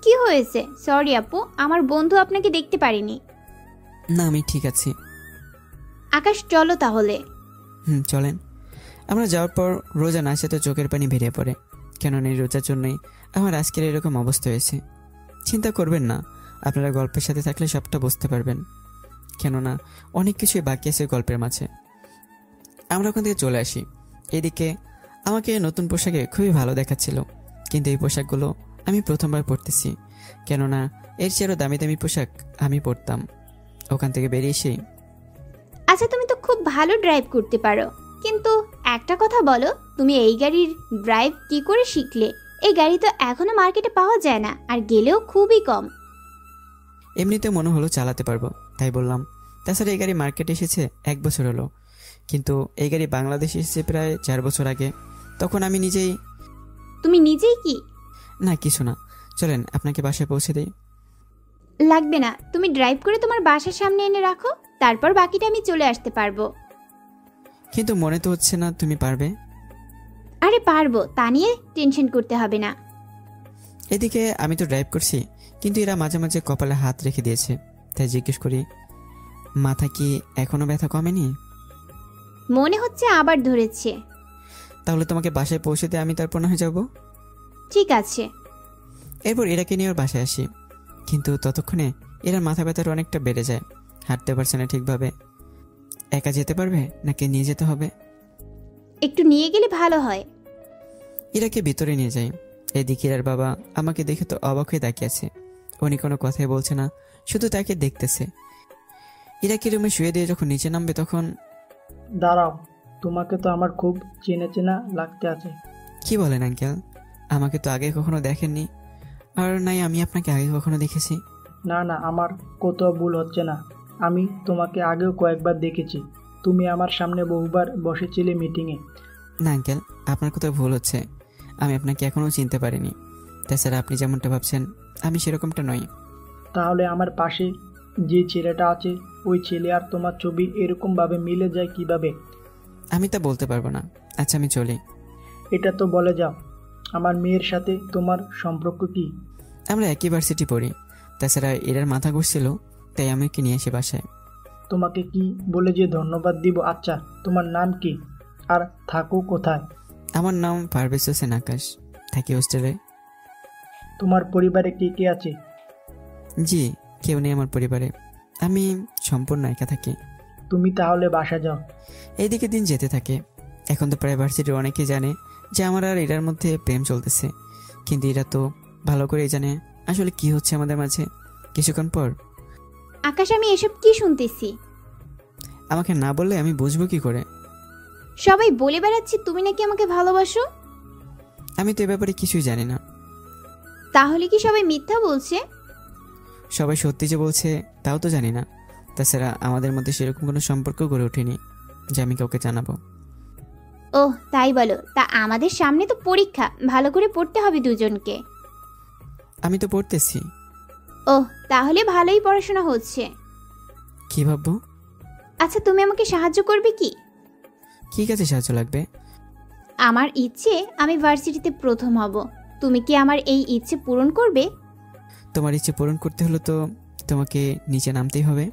কি হয়েছে? সরি আপু, আমার বন্ধু আপনাকে দেখতে পারিনি। না, আমি ঠিক আছি। আকাশ, চলো তাহলে। চলেন। আমরা যাওয়ার পর রোজা নাচাতে চোখের পানি বেরিয়ে পড়ে, কেননা এই রোজার জন্যই আমার আজকের এরকম অবস্থা হয়েছে। চিন্তা করবেন না, আপনারা গল্পের সাথে থাকলে সবটা বুঝতে পারবেন, কেননা অনেক কিছুই বাকি আছে গল্পের মাঝে। আমরা ওখান থেকে চলে আসি। এদিকে আমাকে নতুন পোশাকে খুবই ভালো দেখাচ্ছিল, কিন্তু এই পোশাকগুলো আমি প্রথমবার পরতেছি, কেননা এর চেয়েও দামি দামি পোশাক আমি পরতাম। ওখান থেকে বেরিয়ে এসে, আচ্ছা, তুমি তো খুব ভালো ড্রাইভ করতে পারো, কিন্তু একটা কথা বলো, তুমি এই গাড়ির ড্রাইভ কি করে শিখলে? এই গাড়ি তো এখনো মার্কেটে পাওয়া যায় না, আর গেলেও খুবই কম। এমনিতে মনে হলো চালাতে পারবো, তাই বললাম। তাছাড়া এই গাড়ি মার্কেটে এসেছে 1 বছর হলো, কিন্তু এই গাড়ি বাংলাদেশে এসেছে প্রায় 4 বছর আগে। তখন আমি নিজেই। তুমি নিজেই কি? না, কিছু না, চলেন আপনাকে বাসায় পৌঁছে দেই। লাগবে না, তুমি ড্রাইভ করে তোমার বাসার সামনে এনে রাখো, তারপর বাকিটা আমি চলে আসতে পারবো। কিন্তু মনে তো হচ্ছে না তুমি পারবে। আরে পারবো, তা নিয়ে টেনশন করতে হবে না। এদিকে আমি তো ড্রাইভ করছি, কিন্তু এরা মাঝে মাঝে কপালে হাত রেখে দিয়েছে। তাই জিজ্ঞেস করি, মাথা কি এখনো ব্যথা কমেনি? মনে হচ্ছে আবার ধরেছে। তাহলে তোমাকে বাসায় পৌঁছে দিয়ে আমি তারপর না হয়ে যাবো। ঠিক আছে। এরপর এরাকে নিয়ে ওর বাসায় আসি, কিন্তু ততক্ষণে এরা মাথা ব্যথার অনেকটা বেড়ে যায়, হাঁটতে পারছে না ঠিকভাবে। একা যেতে পারবে নাকি নিয়ে যেতে হবে? একটু নিয়ে গেলে ভালো হয়। ইরাকে ভিতরে নিয়ে যাই। এদিকে ইরার বাবা আমাকে দেখে তো অবাক হয়ে তাকিয়ে আছে। উনি কোনো কথাই বলছে না, শুধু তাকে দেখতেছে। ইরাকে রুমে শুয়ে দিয়ে যখন নিচে নামবে তখন, দাঁড়াও, তোমাকে তো আমার খুব চেনা চেনা লাগতে আছে। কি বলেন আঙ্কেল? আমাকে তো আগে কখনো দেখেননি, আর নাই আমি আপনাকে আগে কখনো দেখেছি। না না, আমার কোথাও ভুল হচ্ছে না। আমি তোমাকে আগেও কয়েকবার দেখেছি, তুমি আমার সামনে বহুবার বসেছিলে মিটিংয়ে। না আঙ্কেল, আপনার কোথাও ভুল হচ্ছে, আমি আপনাকে এখনও চিনতে পারিনি। তাছাড়া আপনি যেমনটা ভাবছেন আমি সেরকমটা নই। তাহলে আমার পাশে যে ছেলেটা আছে, ওই ছেলে আর তোমার ছবি এরকমভাবে মিলে যায় কিভাবে? আমি তা বলতে পারবো না। আচ্ছা, আমি চলি। এটা তো বলে যাও, আমার মেয়ের সাথে তোমার সম্পর্ক কি? আমরা একই ভার্সিটি পড়ি। তাছাড়া এরার মাথা ঘুরছিল, তাই আমি ওকে নিয়ে এসে বাসায়। তোমাকে কি বলে যে ধন্যবাদ দিব? আচ্ছা, তোমার নাম কি আর থাকো কোথায়? আমার নাম পারভেজ হোসেন আকাশ, থাকি হোস্টেলে। তোমার পরিবারে কে কে আছে? জি, কেউ নেই আমার পরিবারে, আমি সম্পূর্ণ একা থাকি। তুমি তাহলে বাসা যাও। এইদিকে দিন যেতে থাকে। এখন তো প্রায় ভার্সিটির অনেকেই জানে যে আমার আর এরার মধ্যে প্রেম চলতেছে, কিন্তু এরা তো ভালো করেই জানে আসলে কি হচ্ছে আমাদের মাঝে। কিছুক্ষণ পর, আকাশ, আমি এসব কি শুনতেছি? আমাকে না বললে আমি বুঝবো কি করে? সবাই বলে বেড়াচ্ছে তুমি নাকি আমাকে ভালোবাসো। আমি তো এ ব্যাপারে কিছুই জানি না। তাহলে কি সবাই মিথ্যা বলছে? সবাই সত্যি যে বলছে তাও তো জানি না। তাছাড়া আমাদের মধ্যে সেরকম কোনো সম্পর্ক গড়ে ওঠেনি যে আমি কাউকে জানাবো। ওহ, তাই বলো? তা আমাদের সামনে তো পরীক্ষা, ভালো করে পড়তে হবে দুজনকে। আমি তো পড়তেছি। ওহ, তাহলে ভালোই পড়াশোনা হচ্ছে। কি ভাববো? আচ্ছা, তুমি আমাকে সাহায্য করবে কি? কি কাজে সাহায্য লাগবে? আমার ইচ্ছে আমি ভার্সিটিতে প্রথম হব। তুমি কি আমার এই ইচ্ছে পূরণ করবে? তোমার ইচ্ছে পূরণ করতে হলে তো তোমাকে নিচে নামতেই হবে।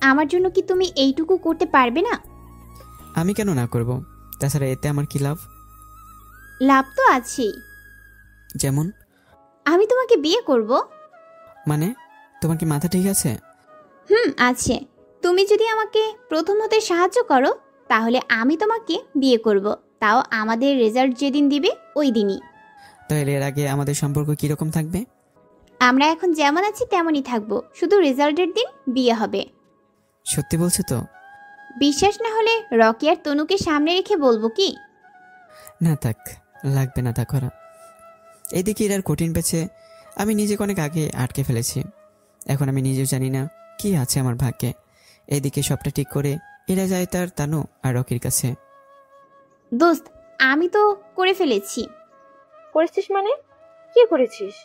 আমার জন্য কি তুমি এইটুকু করতে পারবে না? আমি কেন না করব? তাছাড়া এতে আমার কি লাভ? লাভ তো আছেই। যেমন? আমি তোমাকে বিয়ে করব। মানে তোমার কি মাথা ঠিক আছে? আছে। তুমি যদি আমাকে প্রথম হতে সাহায্য করো তাহলে আমি তোমাকে বিয়ে করব, তাও আমাদের রেজাল্ট যেদিন দিবে ওই দিনই। তাহলে এর আগে আমাদের সম্পর্ক কিরকম থাকবে? আমরা এখন যেমন আছি তেমনই থাকবো, শুধু রেজাল্টের দিন বিয়ে হবে। সত্যি বলছো তো? বিশ্বাস না হলে রকি আর তনুকে সামনে রেখে বলবো কি? না থাক, লাগবে না তা করা। এদিকে এর কঠিন পেছে আমি নিজেকে অনেক আগে আটকে ফেলেছি। এখন আমি নিজেও জানি না কি আছে আমার ভাগ্যে। এদিকে সবটা ঠিক করে এরা যায় তার তানু আর রকির কাছে। দোস্ত, আমি তো করে ফেলেছি। করেছিস মানে? কি করেছিস?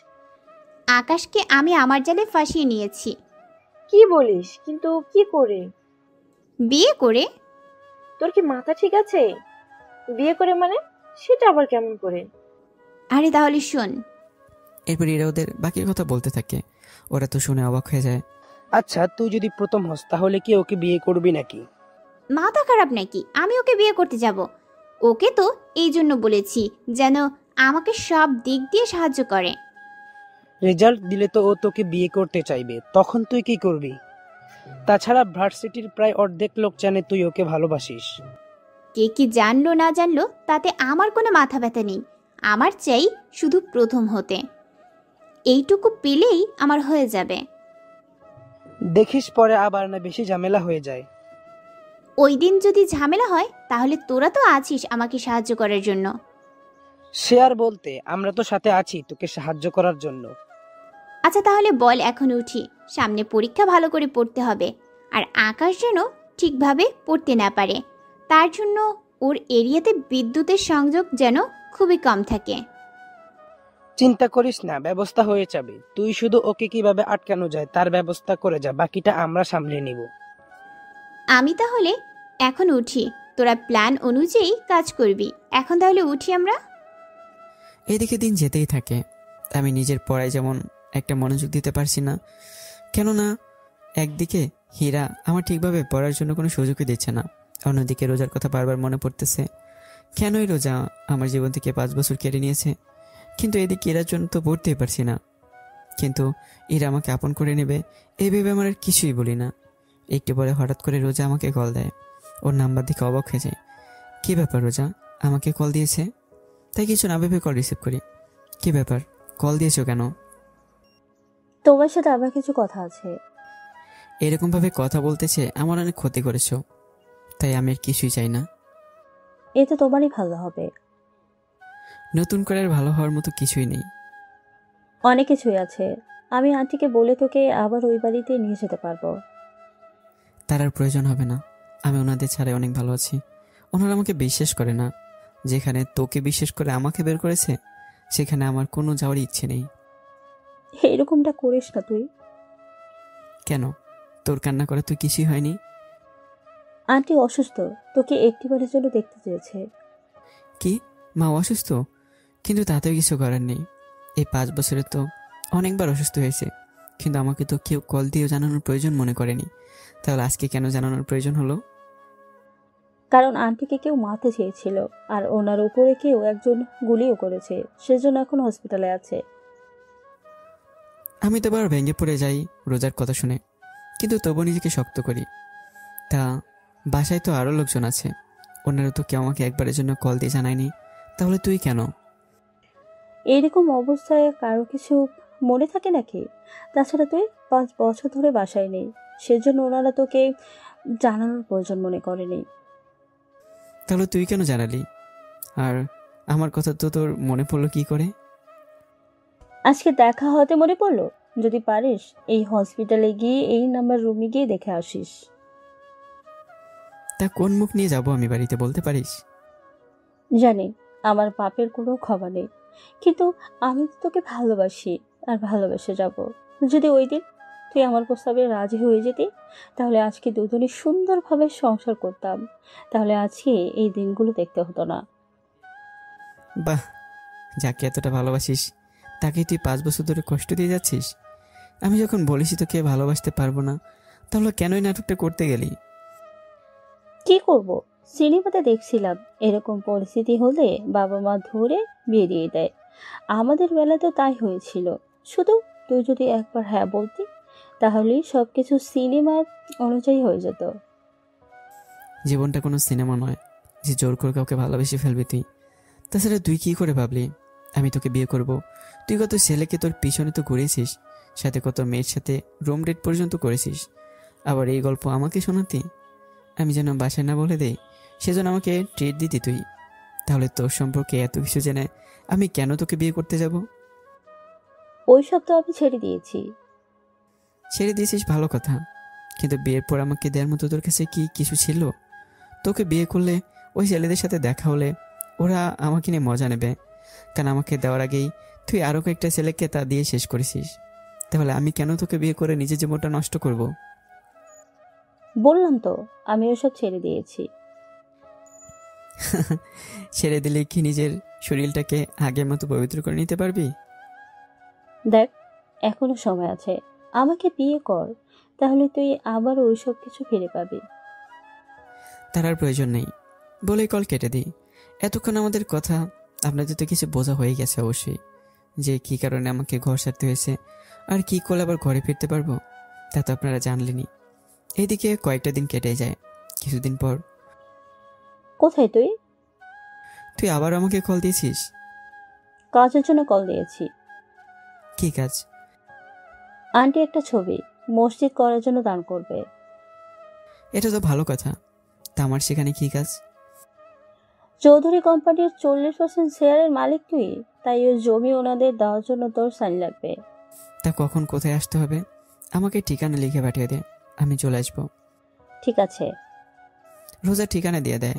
আকাশকে আমি আমার জালে ফাঁসিয়ে নিয়েছি। কি বলিস? কিন্তু কি করে? বিয়ে করে। তোর কি মাথা ঠিক আছে? বিয়ে করে মানে? সেটা আবার কেমন করে? আরে তাহলে শোন। এরপর এরা ওদের বাকি কথা বলতে থাকে। ওরা তো শুনে অবাক হয়ে যায়। আচ্ছা, তুই যদি প্রথম হস তাহলে কি ওকে বিয়ে করবি নাকি? মাথা খারাপ নাকি? আমি ওকে বিয়ে করতে যাব? ওকে তো এই জন্য বলেছি যেন আমাকে সব দিক দিয়ে সাহায্য করে। রেজাল্ট দিলে তো ও তোকে বিয়ে করতে চাইবে, তখন তুই কি করবি? তাছাড়া ভার্সিটির প্রায় অর্ধেক লোক জানে তুই ওকে ভালোবাসিস। কে কি জানলো না জানলো তাতে আমার কোনো মাথা ব্যথা নেই। আমার চাই শুধু প্রথম হতে। এইটুকু পেলেই আমার হয়ে যাবে। দেখিস পরে আবার না বেশি ঝামেলা হয়ে যায়। ওই দিন যদি ঝামেলা হয় তাহলে তোরা তো আছিস আমাকে সাহায্য করার জন্য। সে আর বলতে, আমরা তো সাথে আছি তোকে সাহায্য করার জন্য। আচ্ছা তাহলে বল, এখন উঠি। সামনে পরীক্ষা, ভালো করে পড়তে হবে। আর আকাশ যেন ঠিকভাবে পড়তে না পারে, তার জন্য ওর এরিয়াতে বিদ্যুতের সংযোগ যেন খুবই কম থাকে। চিন্তা করিস না, ব্যবস্থা হয়ে যাবে। তুই শুধু ওকে কিভাবে আটকানো যায় তার ব্যবস্থা করে যা, বাকিটা আমরা সামলে নিব। আমি তাহলে এখন উঠি, তোরা প্ল্যান অনুযায়ী কাজ করবি। এখন তাহলে উঠি আমরা। এদিকে দিন যেতেই থাকে। আমি নিজের পড়ায় যেমন একটা মনোযোগ দিতে পারছি না, কেননা একদিকে হীরা আমার ঠিকভাবে পড়ার জন্য কোনো সুযোগই দিচ্ছে না, অন্যদিকে রোজার কথা বারবার মনে পড়তেছে। কেনই রোজা আমার জীবন থেকে 5 বছর কেড়ে নিয়েছে, কিন্তু এদিকে এরার জন্য তো পড়তেই পারছি না। কিন্তু এরা আমাকে আপন করে নেবে এই ভেবে আমার আর কিছুই বলি না। একটু পরে হঠাৎ করে রোজা আমাকে কল দেয়। ওর নাম্বার দেখে অবাক হয়ে যায়। কী ব্যাপার, রোজা আমাকে কল দিয়েছে? তাই কিছু না ভেবে কল রিসিভ করি। কী ব্যাপার, কল দিয়েছো কেন? তোমার সাথে আমার কিছু কথা আছে। এরকমভাবে কথা বলতেছে আমার অনেক ক্ষতি করেছো, তাই আমি আর কিছুই চাই না। এতে তোমারই ভালো হবে। নতুন করে আর ভালো হওয়ার মতো কিছুই নেই। অনেক কিছুই আছে। আমি আন্টিকে বলে তোকে আবার ওই বাড়িতে নিয়ে যেতে পারবো। তার আর প্রয়োজন হবে না। আমি ওনাদের ছাড়াই অনেক ভালো আছি। ওনারা আমাকে বিশ্বাস করে না। যেখানে তোকে বিশ্বাস করে আমাকে বের করেছে সেখানে আমার কোনো যাওয়ার ইচ্ছে নেই। এরকমটা করিস না তুই। কেন, তোর কান্না করে তুই কিছুই হয়নি? আন্টি অসুস্থ, তোকে একটিবারের জন্য দেখতে চেয়েছে। কি, মা অসুস্থ? কিন্তু তাতেও কিছু করার নেই। এই 5 বছরে তো অনেকবার অসুস্থ হয়েছে, কিন্তু আমাকে তো কেউ কল দিয়েও জানানোর প্রয়োজন মনে করেনি। তাহলে আজকে কেন জানানোর প্রয়োজন হলো? কারণ আন্টিকে কেউ মারতে চেয়েছিল, আর ওনার উপরে কেউ একজন গুলিও করেছে, সেজন্য এখন হসপিটালে আছে। আমি তো এবার ভেঙে পড়ে যাই রোজার কথা শুনে, কিন্তু তবু নিজেকে শক্ত করি। তা বাসায় তো আরও লোকজন আছে, ওনারা তো কেউ আমাকে একবারের জন্য কল দিয়ে জানায়নি, তাহলে তুই কেন? এইরকম অবস্থায় কারো কিছু মনে থাকে নাকি? তাছাড়া তুই 5 বছর ধরে বাসায় নেই, সেজন্য ওনারা তোকে জানানোর প্রয়োজন মনে করেনি। তাহলে তুই কেন জানালি? আর আমার কথা তো তোর মনে পড়লো কি করে? আজকে দেখা হতে মনে পড়লো। যদি পারিস এই হসপিটালে গিয়ে এই নাম্বার রুমে গিয়ে দেখে আসিস। তা কোন মুখ নিয়ে যাব আমি বাড়িতে, বলতে পারিস? জানি আমার পাপের কোনো ক্ষমা নেই, কিন্তু আমি তো তোকে ভালোবাসি আর ভালোবেসে যাব। যদি ওই দিন তুই আমার প্রস্তাবে রাজি হয়ে যেতি, তাহলে আজকে দুজনে সুন্দরভাবে সংসার করতাম। তাহলে আজকে এই দিনগুলো দেখতে হতো না। বাহ, যাকে এতটা ভালোবাসিস তাকে তুই 5 বছর ধরে কষ্ট দিয়ে যাচ্ছিস। আমি যখন বলিস তোকে ভালোবাসতে পারবো না, তাহলে কেনই নাটকটা করতে গেলি? কি করব, সিনেমাতে দেখছিলাম এরকম পরিস্থিতি হলে বাবা মা ধরে বিয়ে দিয়ে দেয়। আমাদের বেলা তো তাই হয়েছিল। শুধু তুই যদি একবার হ্যাঁ বলতি, তাহলেই সব কিছু সিনেমার অনুযায়ী হয়ে যেত। জীবনটা কোনো সিনেমা নয় যে জোর করে কাউকে ভালোবেসে ফেলবি তুই। তাছাড়া তুই কি করে ভাবলি আমি তোকে বিয়ে করব? তুই কত ছেলেকে তোর পিছনে তো ঘুরেছিস, সাথে কত মেয়ের সাথে রুম ডেট পর্যন্ত করেছিস। আবার এই গল্প আমাকে শোনাতি? আমি যেন বাসায় না বলে দেই সেজন্য আমাকে ট্রিট দিতি তুই। তাহলে তোর সম্পর্কে এত কিছু জেনে আমি কেন তোকে বিয়ে করতে যাব? ওইসব তো আমি ছেড়ে দিয়েছি। ছেড়ে দিয়েছিস ভালো কথা, কিন্তু বিয়ের পর আমাকে দেওয়ার মতো তোর কাছে কি কিছু ছিল? তোকে বিয়ে করলে ওই ছেলেদের সাথে দেখা হলে ওরা আমাকে নিয়ে মজা নেবে, কারণ আমাকে দেওয়ার আগেই তুই আরও কয়েকটা ছেলেকে তা দিয়ে শেষ করেছিস। তাহলে আমি কেন তোকে বিয়ে করে নিজের জীবনটা নষ্ট করব? বললাম তো আমি ওসব ছেড়ে দিয়েছি। ছেড়ে দিলে কি নিজের শরীরটাকে আগের মতো পবিত্র করে নিতে পারবি? দেখ, এখনো সময় আছে, আমাকে বিয়ে কর, তাহলে তুই আবার ওইসব কিছু ফিরে পাবি। তার আর প্রয়োজন নেই বলেই কল কেটে দিই। এতক্ষণ আমাদের কথা আপনাদের তো কিছু বোঝা হয়ে গেছে অবশ্যই, যে কি কারণে আমাকে ঘর ছাড়তে হয়েছে আর কি করলে আবার ঘরে ফিরতে পারবো তা তো আপনারা জানলেনই। এইদিকে কয়েকটা দিন কেটে যায়। কিছুদিন পর কোথায় তুই? তুই আবার আমাকে কল দিয়েছিস? কাজের জন্য কল দিয়েছি। কি কাজ? আন্টি একটা ছবি মসজিদ করার জন্য দান করবে। এটা তো ভালো কথা, তা আমার সেখানে কি কাজ? চৌধুরী কোম্পানির 40% শেয়ারের মালিক তুই, তাই ওই জমি ওনাদের দেওয়ার জন্য তোর সাইন লাগবে। তা কখন কোথায় আসতে হবে? আমাকে ঠিকানা লিখে পাঠিয়ে দে, আমি চলে আসবো। ঠিক আছে। রোজা ঠিকানা দিয়ে দেয়।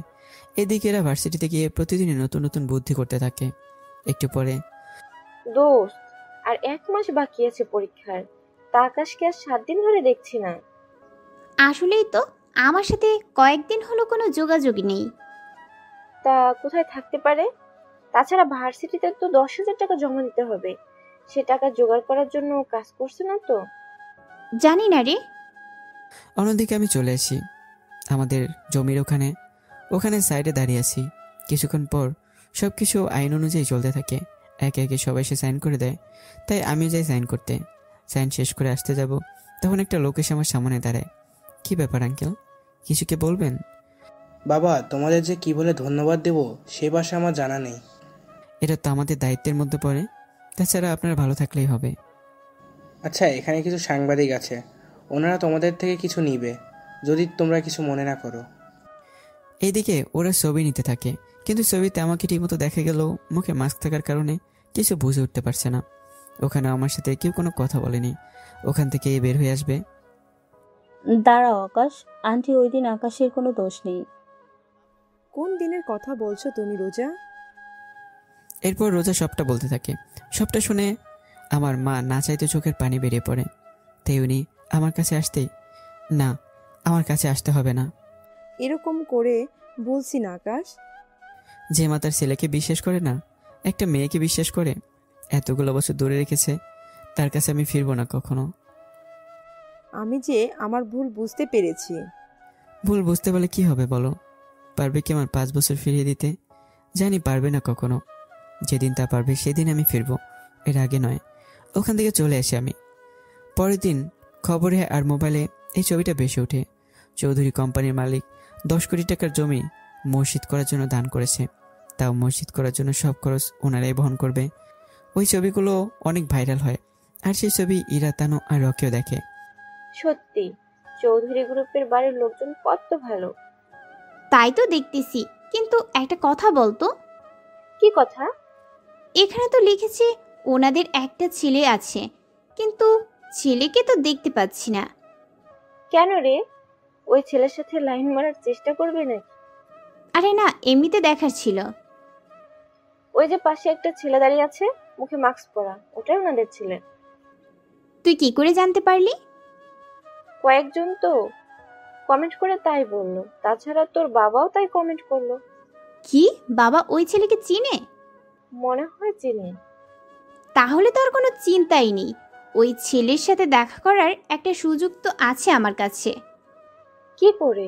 এদিকে এরা ভার্সিটিতে গিয়ে প্রতিদিনই নতুন নতুন বুদ্ধি করতে থাকে। একটু পরে, দোস্ত, আর 1 মাস বাকি আছে পরীক্ষার, তা আকাশকে আর 7 দিন ধরে দেখছি না। আসলেই তো আমার সাথে কয়েকদিন হলো কোনো যোগাযোগই নেই। তা কোথায় থাকতে পারে? তাছাড়া ভার্সিটিতে তো 10,000 টাকা জমা দিতে হবে, সে টাকা জোগাড় করার জন্য কাজ করছে না তো। জানি না রে। অন্যদিকে আমি চলে আসি আমাদের জমির ওখানে। ওখানে সাইডে দাঁড়িয়ে আছি। কিছুক্ষণ পর সব কিছু আইন অনুযায়ী চলতে থাকে। একে একে সবাই সে সাইন করে দেয়, তাই আমিও যাই সাইন করতে। সাইন শেষ করে আসতে যাব, তখন একটা লোক এসে আমার সামনে দাঁড়ায়। কি ব্যাপার আঙ্কেল, কিছু কি বলবেন? বাবা, তোমাদের যে কি বলে ধন্যবাদ দেব সে ভাষা আমার জানা নেই। এটা তো আমাদের দায়িত্বের মধ্যে পড়ে, তাছাড়া আপনারা ভালো থাকলেই হবে। আচ্ছা, এখানে কিছু সাংবাদিক আছে, ওনারা তোমাদের থেকে কিছু নিবে, যদি তোমরা কিছু মনে না করো। এইদিকে ওরা ছবি নিতে থাকে, কিন্তু ছবিতে আমাকে ঠিকমতো দেখা গেলেও মুখে মাস্ক থাকার কারণে কিছু বুঝে উঠতে পারছে না। ওখানে আমার সাথে কেউ কোনো কথা বলেনি। ওখান থেকে বের হয়ে আসবে। দাঁড়াও আকাশ, আন্টি ওই দিন আকাশের কোনো দোষ নেই। কোন দিনের কথা বলছো তুমি রোজা? এরপর রোজা সবটা বলতে থাকে। সবটা শুনে আমার মা না চাইতে চোখের পানি বেরিয়ে পড়ে। তাই উনি আমার কাছে আসতেই, না, আমার কাছে আসতে হবে না। এরকম করে বলছি না আকাশ। যে মা তার ছেলেকে বিশ্বাস করে না, একটা মেয়েকে বিশ্বাস করে, এতগুলো বছর দূরে রেখেছে, তার কাছে আমি ফিরবো না কখনো। আমি যে আমার ভুল বুঝতে পেরেছি। ভুল বুঝতে পারলে কি হবে বলো? পারবে কি আমার 5 বছর ফিরিয়ে দিতে? জানি পারবে না কখনো। যেদিন তা পারবে সেদিন আমি ফিরবো, এর আগে নয়। ওখান থেকে চলে আসি আমি। পরের দিন খবরে আর মোবাইলে এই ছবিটা ভেসে ওঠে। চৌধুরী কোম্পানির মালিক 10 কোটি টাকার জমি মসজিদ করার জন্য দান করেছে। তাও মসজিদ করার জন্য সব খরচ ওনারাই বহন করবে। ওই ছবিগুলো অনেক ভাইরাল হয়, আর সেই ছবি ইরা, তানু আর রকিও দেখে। সত্যি চৌধুরী গ্রুপের বাড়ির লোকজন কত ভালো। তাই তো দেখতেছি, কিন্তু একটা কথা বলতো। কি কথা? এখানে তো লিখেছে ওনাদের একটা ছেলে আছে, কিন্তু ছেলেকে তো দেখতে পাচ্ছি না। কেন রে, ওই ছেলের সাথে লাইন মারার চেষ্টা করবে নাকি? আরে না, এমনিতে দেখার ছিল। ওই যে পাশে একটা ছেলে দাঁড়িয়ে আছে, মুখে মাস্ক পরা, ওটাই ওনাদের ছেলে। তুই কি করে জানতে পারলি? কয়েকজন তো কমেন্ট করে তাই বললো, তাছাড়া তোর বাবাও তাই কমেন্ট করলো। কি, বাবা ওই ছেলেকে চিনে? মনে হয় চিনি। তাহলে তো আর কোনো চিন্তাই নেই। ওই ছেলের সাথে দেখা করার একটা সুযোগ তো আছে আমার কাছে। কি করে?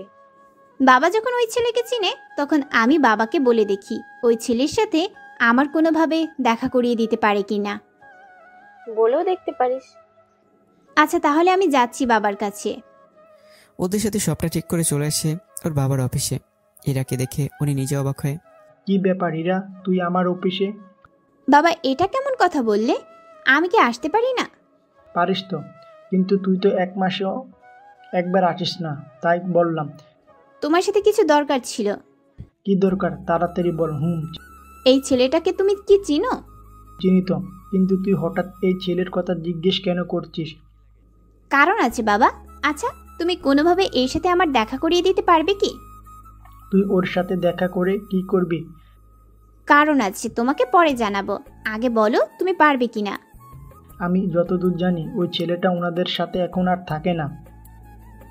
বাবা যখন ওই ছেলেকে চিনে, তখন আমি বাবাকে বলে দেখি ওই ছেলের সাথে আমার কোনোভাবে দেখা করিয়ে দিতে পারে কিনা। বলেও দেখতে পারিস। আচ্ছা তাহলে আমি যাচ্ছি বাবার কাছে। ওদের সাথে সবটা ঠিক করে চলে আসে ওর বাবার অফিসে। ইরাকে দেখে উনি নিজে অবাক হয়। কি ব্যাপার ইরা, তুই আমার অফিসে? বাবা এটা কেমন কথা বললে? আমি কি আসতে পারি না? পারিস তো, কিন্তু তুই তো 1 মাসেও একবার আসিস না, তাই বললাম। তোমার সাথে কিছু দরকার ছিল। কি দরকার তাড়াতাড়ি বল। এই ছেলেটাকে তুমি কি চিনো? চিনি তো, কিন্তু তুই হঠাৎ এই ছেলের কথা জিজ্ঞেস কেন করছিস? কারণ আছে বাবা। আচ্ছা তুমি কোনোভাবে এর সাথে আমার দেখা করিয়ে দিতে পারবে কি? তুই ওর সাথে দেখা করে কি করবি? কারণ আছে, তোমাকে পরে জানাবো। আগে বলো তুমি পারবে কিনা। আমি যতদূর জানি ওই ছেলেটা ওনাদের সাথে এখন আর থাকে না।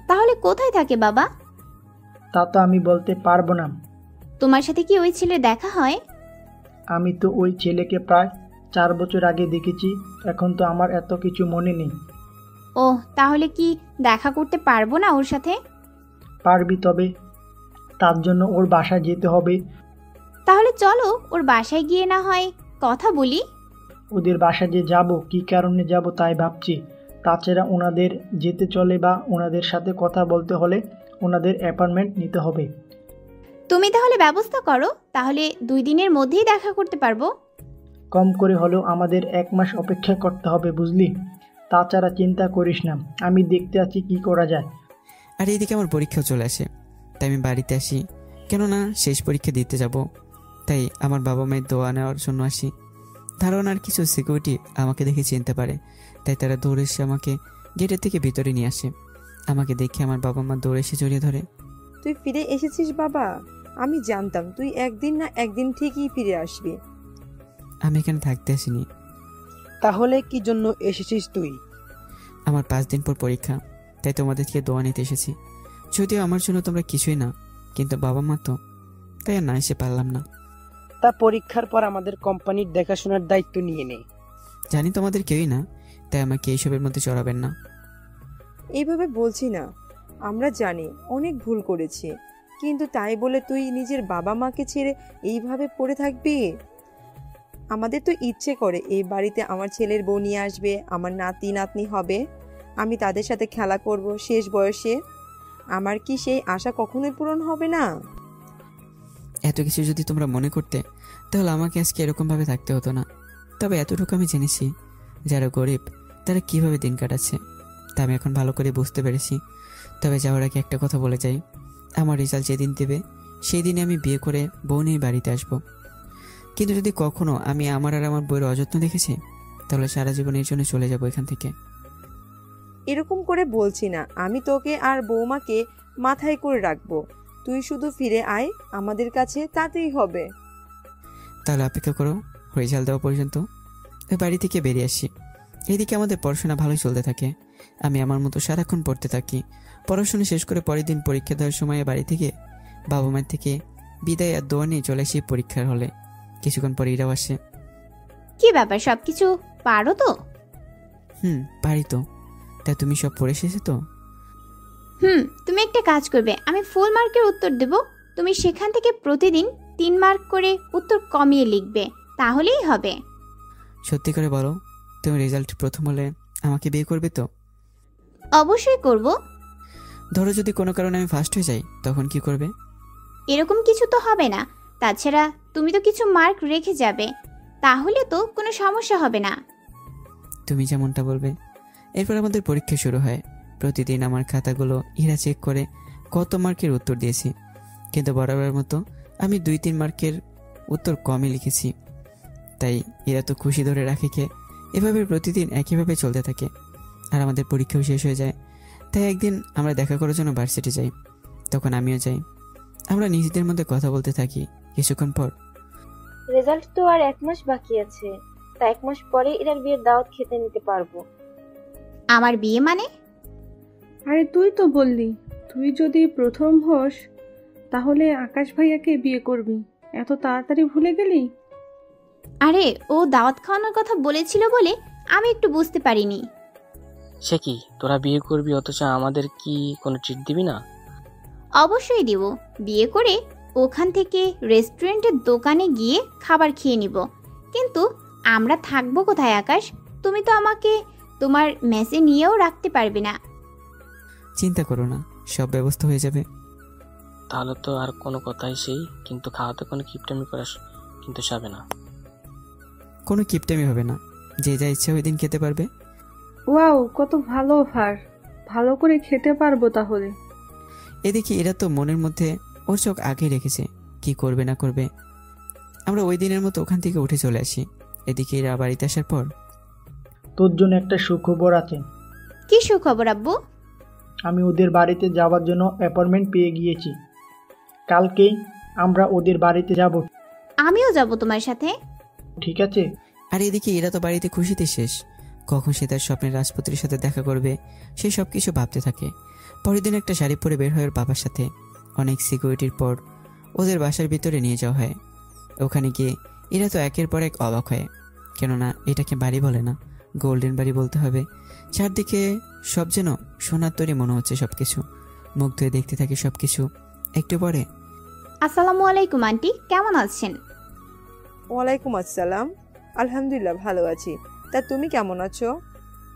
তাহলে কোথায় থাকে বাবা? তা তো আমি বলতে পারবো না। তোমার সাথে কি ওই ছেলে দেখা হয়? আমি তো ওই ছেলেকে প্রায় 4 বছর আগে দেখেছি, এখন তো আমার এত কিছু মনে নেই। ও তাহলে কি দেখা করতে পারবো না ওর সাথে? পারবি, তবে তার জন্য ওর বাসায় যেতে হবে। তাহলে চলো ওর বাসায় গিয়ে না হয় কথা বলি। ওদের বাসায় যে যাব, কি কারণে যাব তাই ভাবছি। তাছাড়া ওনাদের যেতে চলে বা ওনাদের সাথে কথা বলতে হলে ওনাদের অ্যাপার্টমেন্ট নিতে হবে। তুমি তাহলে ব্যবস্থা করো, তাহলে 2 দিনের মধ্যেই দেখা করতে পারবো। কম করে হলেও আমাদের 1 মাস অপেক্ষা করতে হবে, বুঝলি? তাছাড়া চিন্তা করিস না, আমি দেখতে আছি কি করা যায়। আর এইদিকে আমার পরীক্ষাও চলে আসে, তাই আমি বাড়িতে আসি। কেননা শেষ পরীক্ষা দিতে যাব, তাই আমার বাবা মায়ের দোয়া নেওয়ার জন্য আসি। ধারণার কিছু সিকিউরিটি আমাকে দেখে চিনতে পারে, তাই তারা দৌড়ে এসে আমাকে গেটের থেকে ভিতরে নিয়ে আসে। আমাকে দেখে আমার বাবা মা দৌড়ে এসে জড়িয়ে ধরে। তুই ফিরে এসেছিস বাবা, আমি জানতাম তুই একদিন না একদিন ঠিকই ফিরে আসবি। আমি এখানে থাকতে আসিনি। তাহলে কি জন্য এসেছিস তুই? আমার 5 দিন পর পরীক্ষা, তাই তোমাদেরকে দোয়া নিতে এসেছি। যদিও আমার জন্য তোমরা কিছুই না, কিন্তু বাবা মা তো, তাই আর না এসে পারলাম না। তা পরীক্ষার পর আমাদের কোম্পানির দেখাশোনার দায়িত্ব নিয়ে নে। জানি তোমাদের কেউই না, তাই আমাকে এইসবের মধ্যে জড়াবেন না। এইভাবে বলছি না, আমরা জানি অনেক ভুল করেছি, কিন্তু তাই বলে তুই নিজের বাবা মাকে ছেড়ে এইভাবে পড়ে থাকবি? আমাদের তো ইচ্ছে করে এই বাড়িতে আমার ছেলের বউ নিয়ে আসবে, আমার নাতি নাতনি হবে, আমি তাদের সাথে খেলা করব শেষ বয়সে। আমার কি সেই আশা কখনোই পূরণ হবে না? এত কিছু যদি তোমরা মনে করতে, তাহলে আমাকে আজকে এরকমভাবে থাকতে হতো না। তবে এতটুকু আমি জেনেছি, যারা গরিব তারা কিভাবে দিন কাটাচ্ছে, তা আমি এখন ভালো করে বুঝতে পেরেছি। তবে যাওয়ার আগে একটা কথা বলে যাই, আমার রেজাল্ট যেদিন দেবে সেই দিনে আমি বিয়ে করে বউ নিয়ে বাড়িতে আসব। কিন্তু যদি কখনো আমি আমার আর আমার বউয়ের অযত্ন দেখেছি, তাহলে সারা জীবনের জন্য চলে যাব এখান থেকে। এরকম করে বলছি না, আমি তোকে আর বৌমাকে মাথায় করে রাখবো। তুই শুধু ফিরে আয় আমাদের কাছে, তাতেই হবে। তাহলে অপেক্ষা করো রেজাল্ট দেওয়া পর্যন্ত, ওই বাড়ি থেকে বেরিয়ে আসি। এদিকে আমাদের পড়াশোনা ভালোই চলতে থাকে। আমি আমার মতো সারাক্ষণ পড়তে থাকি। পড়াশোনা শেষ করে পরের দিন পরীক্ষা দেওয়ার সময় বাড়ি থেকে বাবা মায়ের থেকে বিদায় আর দোয়া নিয়ে চলে আসি পরীক্ষার হলে। কিছুক্ষণ পরে ইরাও আসে। কি ব্যাপার, সবকিছু পারো তো? পারি তো। তা তুমি সব পড়ে এসেছো তো? তুমি একটা কাজ করবে, আমি ফুল মার্কের উত্তর দেব, তুমি সেখান থেকে প্রতিদিন 3 মার্ক করে উত্তর কমিয়ে লিখবে, তাহলেই হবে। সত্যি করে বলো, তুমি রেজাল্ট প্রথম হলে আমাকে বিয়ে করবে তো? অবশ্যই করব। ধরো যদি কোনো কারণে আমি ফার্স্ট হয়ে যাই, তখন কি করবে? এরকম কিছু তো হবে না। তাছাড়া তুমি তো কিছু মার্ক রেখে যাবে, তাহলে তো কোনো সমস্যা হবে না। তুমি যেমনটা বলবে। এরপর আমাদের পরীক্ষা শুরু হয়। প্রতিদিন আমার খাতাগুলো ইরা চেক করে কত মার্কের উত্তর দিয়েছি, কিন্তু বরাবরের মতো আমি 2-3 মার্কের উত্তর কমই লিখেছি। তাই এরা তো খুশি ধরে রাখে কে। এভাবে প্রতিদিন একইভাবে চলতে থাকে, আর আমাদের পরীক্ষাও শেষ হয়ে যায়। তাই একদিন আমরা দেখা করার জন্য ভার্সিটি যাই, তখন আমিও যাই। আমরা নিজেদের মধ্যে কথা বলতে থাকি। কিছুক্ষণ পর, রেজাল্ট তো আর 1 মাস বাকি আছে, তা 1 মাস পরে এর বিয়ের দাওয়াত খেতে নিতে পারবো। আমার বিয়ে মানে? আরে তুই তো বললি তুই যদি প্রথম হোস তাহলে আকাশ ভাইয়াকে বিয়ে করবি, এত তাড়াতাড়ি ভুলে গেলি? আরে ও দাওয়াত খাওয়ানোর কথা বলেছিল বলে আমি একটু বুঝতে পারিনি। সে কি, তোরা বিয়ে করবি অথচ আমাদের কি কোনো ট্রিট দিবি না? অবশ্যই দিব। বিয়ে করে ওখান থেকে রেস্টুরেন্টের দোকানে গিয়ে খাবার খেয়ে নিব। কিন্তু আমরা থাকবো কোথায় আকাশ? তুমি তো আমাকে তোমার মেসে নিয়েও রাখতে পারবে না। চিন্তা করো না, সব ব্যবস্থা হয়ে যাবে। তাহলে তো আর কোনো কথাই সেই, কিন্তু খাওয়াতে কোনো কিপটামি করা কিন্তু যাবে না। কোনো কিপটামি হবে না, যে যা ইচ্ছা ওই দিন খেতে পারবে। ওয়াও, কত ভালো অফার! ভালো করে খেতে পারবো তাহলে। এদিকে এরা তো মনের মধ্যে ওর চোখ আগেই রেখেছে কি করবে না করবে। আমরা ওই দিনের মতো ওখান থেকে উঠে চলে আসি। এদিকে এরা বাড়িতে আসার পর তোর জন্য একটা সুখবর আছে। কি সুখবর আব্বু? আমি ওদের বাড়িতে যাওয়ার জন্য অ্যাপয়েন্টমেন্ট পেয়ে গিয়েছি। কালকেই আমরা ওদের বাড়িতে যাব। আমিও যাব তোমার সাথে। ঠিক আছে? আর এদিকে এরা তো বাড়িতে খুশিতে শেষ। কখন সে তার স্বপ্নের রাজপুত্রের সাথে দেখা করবে সে সব কিছু ভাবতে থাকে। পরের দিন একটা শাড়ি পরে বের হয় ওর বাবার সাথে। অনেক সিকিউরিটির পর ওদের বাসার ভিতরে নিয়ে যাওয়া হয়। ওখানে গিয়ে এরা তো একের পর এক অবাক হয়, কেননা এটাকে বাড়ি বলে না, গোল্ডেন বাড়ি বলতে হবে। চারদিকে সব যেন সোনার তৈরি মনে হচ্ছে সবকিছু। মুখ ধুয়ে দেখতে থাকে সবকিছু। একটু পরে, আসসালামু আলাইকুম আন্টি, কেমন আছেন? ওয়ালাইকুম আসসালাম। আলহামদুলিল্লাহ ভালো আছি। তা তুমি কেমন আছো?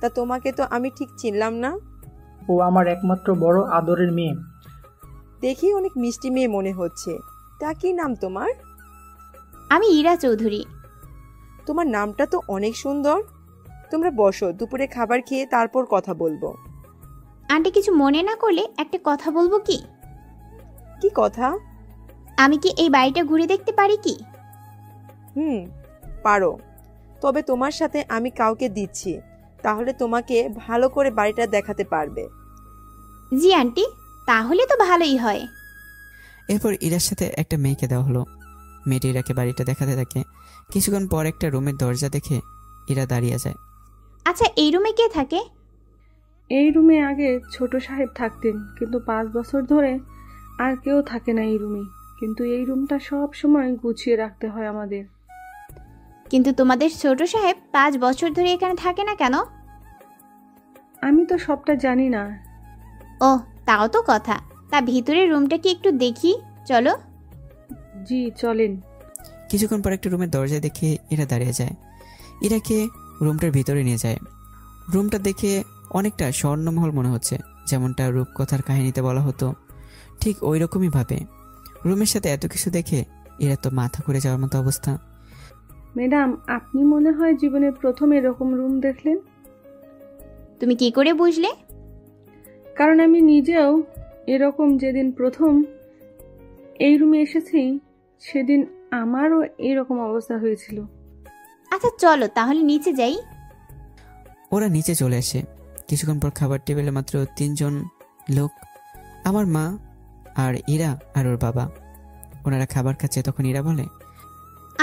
তা তোমাকে তো আমি ঠিক চিনলাম না। ও আমার একমাত্র বড় আদরের মেয়ে। দেখি অনেক মিষ্টি মেয়ে মনে হচ্ছে। তা কি নাম তোমার? আমি ইরা চৌধুরী। তোমার নামটা তো অনেক সুন্দর। তোমরা বসো, দুপুরে খাবার খেয়ে তারপর কথা বলবো। আন্টি কিছু মনে না করলে একটা কথা বলবো কি? কি কথা? আমি কি এই বাড়িটা ঘুরে দেখতে পারি কি? পারো, তবে তোমার সাথে আমি কাউকে দিচ্ছি, তাহলে তোমাকে ভালো করে বাড়িটা দেখাতে পারবে। জি আন্টি, তাহলে তো ভালোই হয়। এরপর ইরার সাথে একটা মেয়েকে দেওয়া হলো। মেয়েটি ইরাকে বাড়িটা দেখাতে থাকে। কিছুক্ষণ পর একটা রুমের দরজা দেখে ইরা দাঁড়িয়ে যায়। আচ্ছা, এই রুমে কে থাকে? এই রুমে আগে ছোট সাহেব থাকতেন, কিন্তু 5 বছর ধরে আর কেউ থাকে না এই রুমে। কিন্তু এই রুমটা সব সময় গুছিয়ে রাখতে হয় আমাদের। কিন্তু তোমাদের ছোট সাহেব 5 বছর ধরে এখানে থাকে না কেন? আমি তো সবটা জানি না। ও, তাও তো কথা। তা ভিতরের রুমটা কি একটু দেখি, চলো। জি চলেন। কিছুক্ষণ পর একটা রুমের দরজায় দেখে এরা দাঁড়িয়ে যায়। ইরাকে রুমটার ভিতরে নিয়ে যায়। রুমটা দেখে অনেকটা স্বর্ণমহল মনে হচ্ছে, যেমনটা রূপকথার কাহিনীতে বলা হতো, ঠিক ওই রকমই ভাবে। রুমের সাথে এত কিছু দেখে এরা তো মাথা ঘুরে যাওয়ার মতো অবস্থা। ম্যাডাম, আপনি মনে হয় জীবনে প্রথম এরকম রুম দেখলেন। তুমি কি করে বুঝলে? কারণ আমি নিজেও এরকম যেদিন প্রথম এই রুমে এসেছি সেদিন আমারও এরকম অবস্থা হয়েছিল। আচ্ছা চলো তাহলে নিচে যাই। ওরা নিচে চলে আসে। কিছুক্ষণ পর খাবার টেবিলে মাত্র 3 জন লোক, আমার মা আর ইরা আর ওর বাবা। ওনারা খাবার খাচ্ছে। তখন ইরা বলে,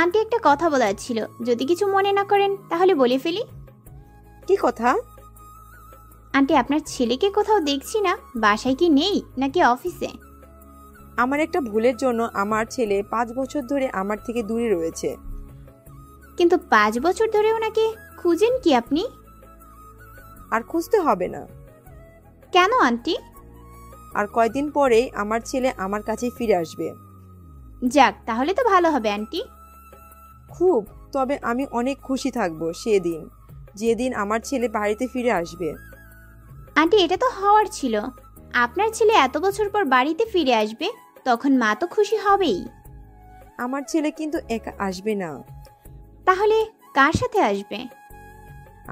আন্টি একটা কথা বলার ছিল, যদি কিছু মনে না করেন তাহলে বলে ফেলি। কি কথা? আন্টি, আপনার ছেলেকে কোথাও দেখছি না, বাসায় কি নেই নাকি অফিসে? আমার একটা ভুলের জন্য আমার ছেলে 5 বছর ধরে আমার থেকে দূরে রয়েছে। কিন্তু 5 বছর ধরে ওনাকে খুঁজেন কি আপনি? আর খুঁজতে হবে না। কেন আন্টি? আর কয়দিন পরেই আমার ছেলে আমার কাছে ফিরে আসবে। যাক, তাহলে তো ভালো হবে আন্টি। খুব, তবে আমি অনেক খুশি থাকবো সেদিন, যেদিন আমার ছেলে বাড়িতে ফিরে আসবে। আন্টি, এটা তো হওয়ার ছিল। আপনার ছেলে এত বছর পর বাড়িতে ফিরে আসবে, তখন মা তো খুশি হবেই। আমার ছেলে কিন্তু একা আসবে না। তাহলে কার সাথে আসবে?